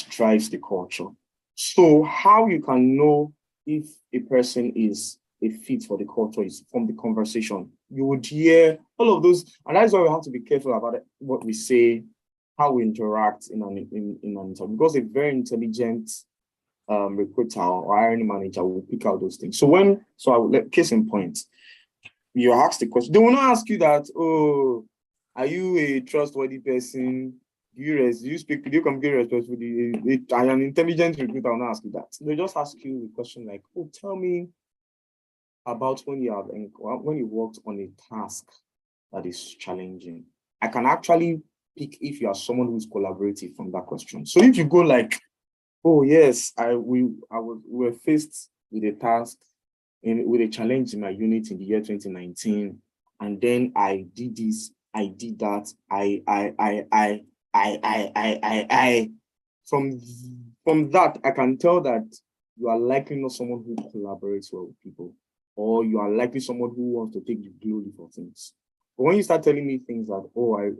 drives the culture. So how you can know if a person is a fit for the culture is from the conversation. You would hear all of those, and that's why we have to be careful about what we say, how we interact in an interview, because a very intelligent recruiter or hiring manager will pick out those things. So I will let case in point, you ask the question, they will not ask you that, oh, are you a trustworthy person? Do you communicate respectfully? I am an intelligent recruiter, I will not ask you that. They just ask you the question like, oh, tell me about when you worked on a task that is challenging. I can actually pick if you are someone who's collaborative from that question. So if you go like, oh yes, we were faced with a task with a challenge in my unit in the year 2019, and then I did this, I did that, from that, I can tell that you are likely not someone who collaborates well with people, or you are likely someone who wants to take the glory for things. But when you start telling me things that, oh, I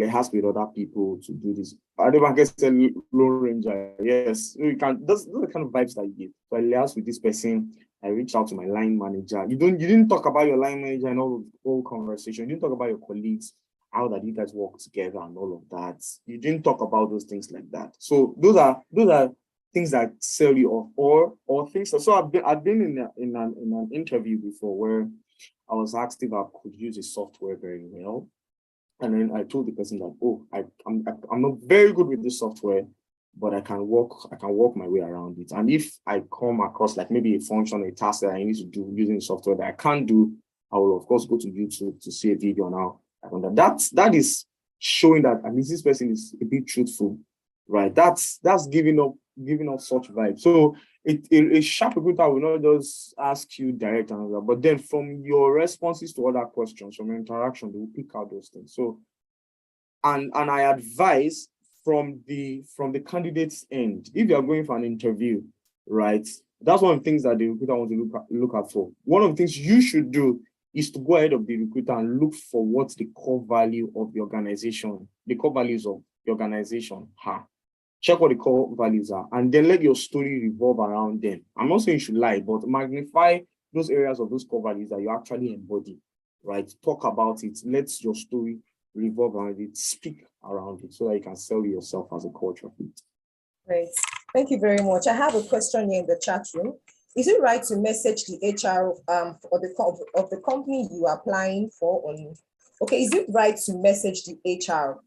has with other people to do this, I never get a Lone Ranger. Yes, you can. Those are the kind of vibes that you get. So I liaise with this person. I reached out to my line manager. You didn't talk about your line manager and all conversation. You didn't talk about your colleagues, how that you guys work together and all of that. You didn't talk about those things like that. So those are things that sell you off, or things. So I've been in an interview before where I was asked if I could use a software very well, and then I told the person that, oh, I'm not very good with this software, but I can walk my way around it. And if I come across like maybe a function, a task that I need to do using the software that I can't do, I will of course go to YouTube to see a video on how I can do that. That is showing that at least this person is a bit truthful, right? That's giving up such vibes. So a sharp recruiter will not just ask you direct answer, but then from your responses to other questions, from your interaction, they will pick out those things. So, and I advise from the candidate's end, if you are going for an interview, right? That's one of the things that the recruiter wants to look out for. One of the things you should do is to go ahead of the recruiter and look for what the core value of the organization, the core values of the organization are. Check what the core values are, and then let your story revolve around them. I'm not saying you should lie, but magnify those areas of those core values that you actually embody, right? Talk about it. Let your story revolve around it. Speak around it so that you can sell yourself as a culture fit. Great. Thank you very much. I have a question here in the chat room. Is it right to message the HR of the company you are applying for on? Okay, is it right to message the HR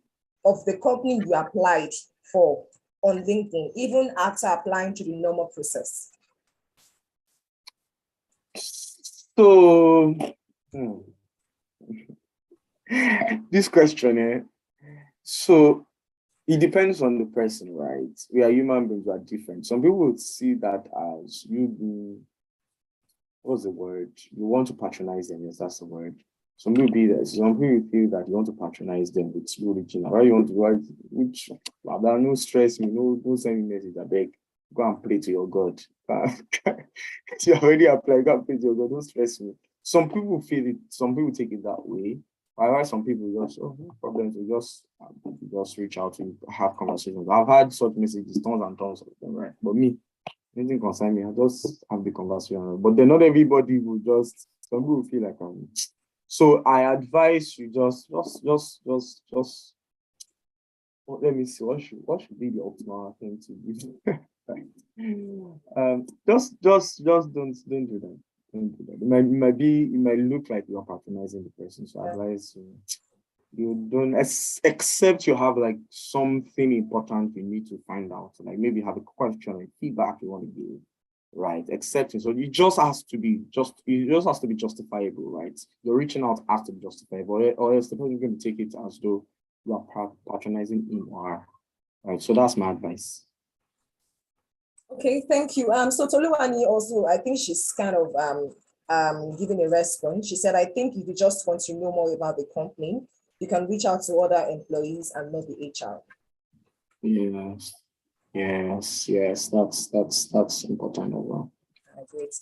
of the company you applied for on LinkedIn, even after applying to the normal process? So, this question, so it depends on the person, right? We are human beings, we are different. Some people would see that as you do, what's the word? You want to patronize them, yes, that's the word. Some people feel that you want to patronize them with you reaching out. Right? You want to write, which no stress me, no send me message, I beg. Go and pray to your God. You already applied, go and pray to your God, don't stress me. Some people feel it, some people take it that way. While some people just, no problem, to just reach out to have conversations. I've had such messages, tons and tons of them, right? But me, anything concern me, I just have the conversation. But then not everybody will just, some people will feel like, so I advise you just well, let me see, what should be the optimal thing to do? Just don't do that. Don't do that. It might look like you are patronizing the person. So I advise you don't, except you have like something important you need to find out. Like maybe you have a question or feedback you want to give, right? Accepting. So it just has to be justifiable, right? Your reaching out has to be justifiable, or else the person is going to take it as though you are patronizing him or her. Right. So that's my advice. Okay, thank you. So Toluwani also, I think she's kind of giving a response. She said, I think if you just want to know more about the company, you can reach out to other employees and not the HR. Yes, that's important as well. Great.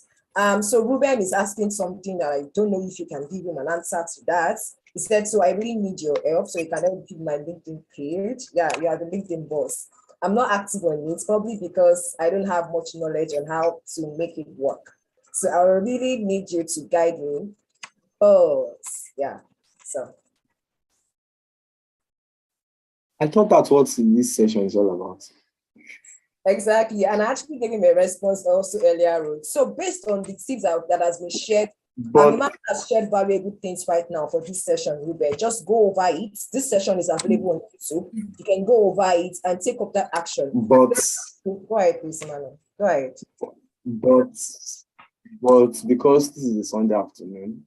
So Ruben is asking something that I don't know if you can give him an answer to that. He said, so I really need your help so you can help build my LinkedIn page. Yeah, you are the LinkedIn boss. I'm not active on it, probably because I don't have much knowledge on how to make it work. So I really need you to guide me. Oh, yeah, so. I thought that's what this session is all about. Exactly, and I actually gave him a response also earlier on. So based on the tips that has been shared, Amima has shared valuable things right now for this session, Ruben. Just go over it. This session is available on YouTube. You can go over it and take up that action. But go ahead, please, Emmanuel. Go ahead. But because this is a Sunday afternoon,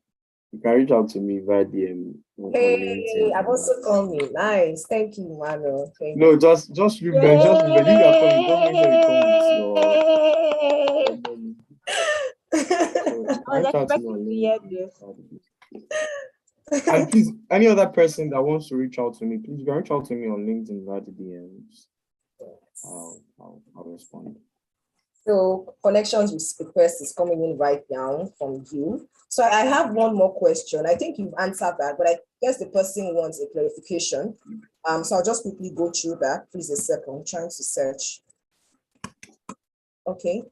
you can reach out to me via DM. Hey, I've also come in. Nice. Thank you, Emmanuel. No, just Ruben, just Ruben. If you are coming, just make sure you come with and please, any other person that wants to reach out to me, please reach out to me on LinkedIn via the DMs. I'll respond. So connections request is coming in right now from you. So I have one more question. I think you've answered that, but I guess the person wants a clarification. So I'll just quickly go through that. Please a second, I'm trying to search. Okay.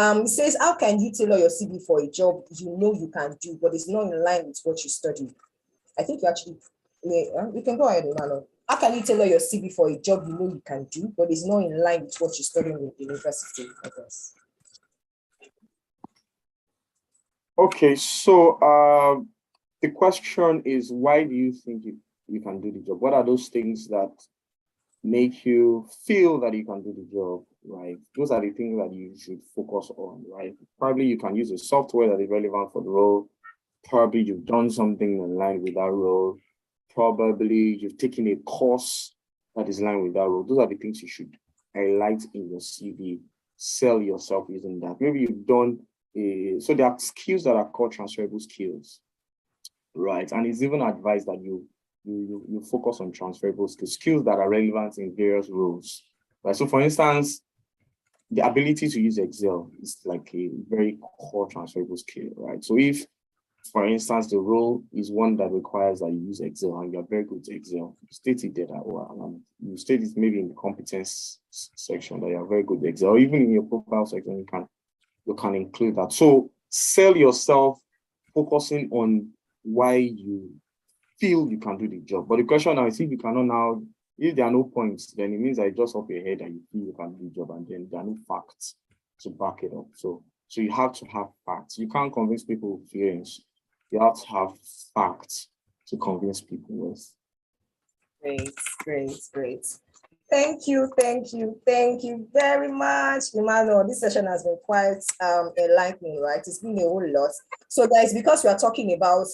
It says, how can you tailor your CV for a job you know you can do, but it's not in line with what you studied? I think you actually, you can go ahead, Emmanuel. How can you tailor your CV for a job you know you can do, but it's not in line with what you're studying in university, I guess? Okay, so the question is, why do you think you can do the job? What are those things that make you feel that you can do the job, right? Those are the things that you should focus on, right? Probably you can use a software that is relevant for the role. Probably you've done something in line with that role. Probably you've taken a course that is in line with that role. Those are the things you should highlight in your CV. Sell yourself using that. Maybe you've done so there are skills that are called transferable skills, right? And it's even advised that you focus on transferable skills that are relevant in various roles, right? So for instance, the ability to use Excel is like a very core transferable skill, right? So if, for instance, the role is one that requires that you use Excel and you're very good at Excel, you state it there that well, you state it maybe in the competence section that you're very good at Excel, or even in your profile section, you can include that. So sell yourself, focusing on why you feel you can do the job. But the question now is, if you cannot now, if there are no points, then it means that it's just off your head and you feel you can do the job, and then there are no facts to back it up. So you have to have facts. You can't convince people with feelings. You have to have facts to convince people with. Great. Thank you very much, Emmanuel. This session has been quite enlightening, right? It's been a whole lot. So guys, because we're talking about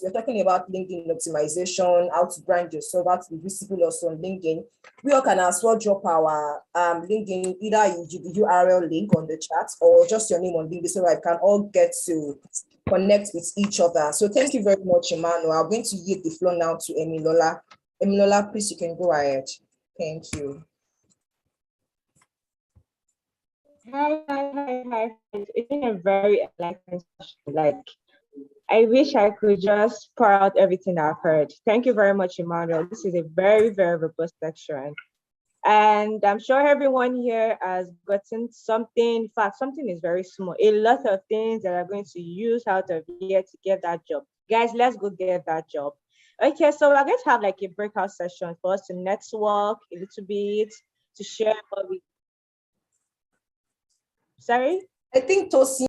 LinkedIn optimization, how to brand yourself, how to be visible also on LinkedIn, we all can as well drop our LinkedIn, either the URL link on the chat or just your name on LinkedIn, so I can all get to connect with each other. So thank you very much, Emmanuel. I'm going to yield the floor now to Emilola. Emilola, please, you can go ahead. Thank you. Hi. It's been a very enlightening session. Like, I wish I could just pour out everything I've heard. Thank you very much, Emmanuel. This is a very, very robust section. And I'm sure everyone here has gotten something. In fact, something is very small. A lot of things that are going to use out of here to get that job. Guys, let's go get that job. Okay, so we're going to have like a breakout session for us to network a little bit, to share what we... Sorry? I think Tosin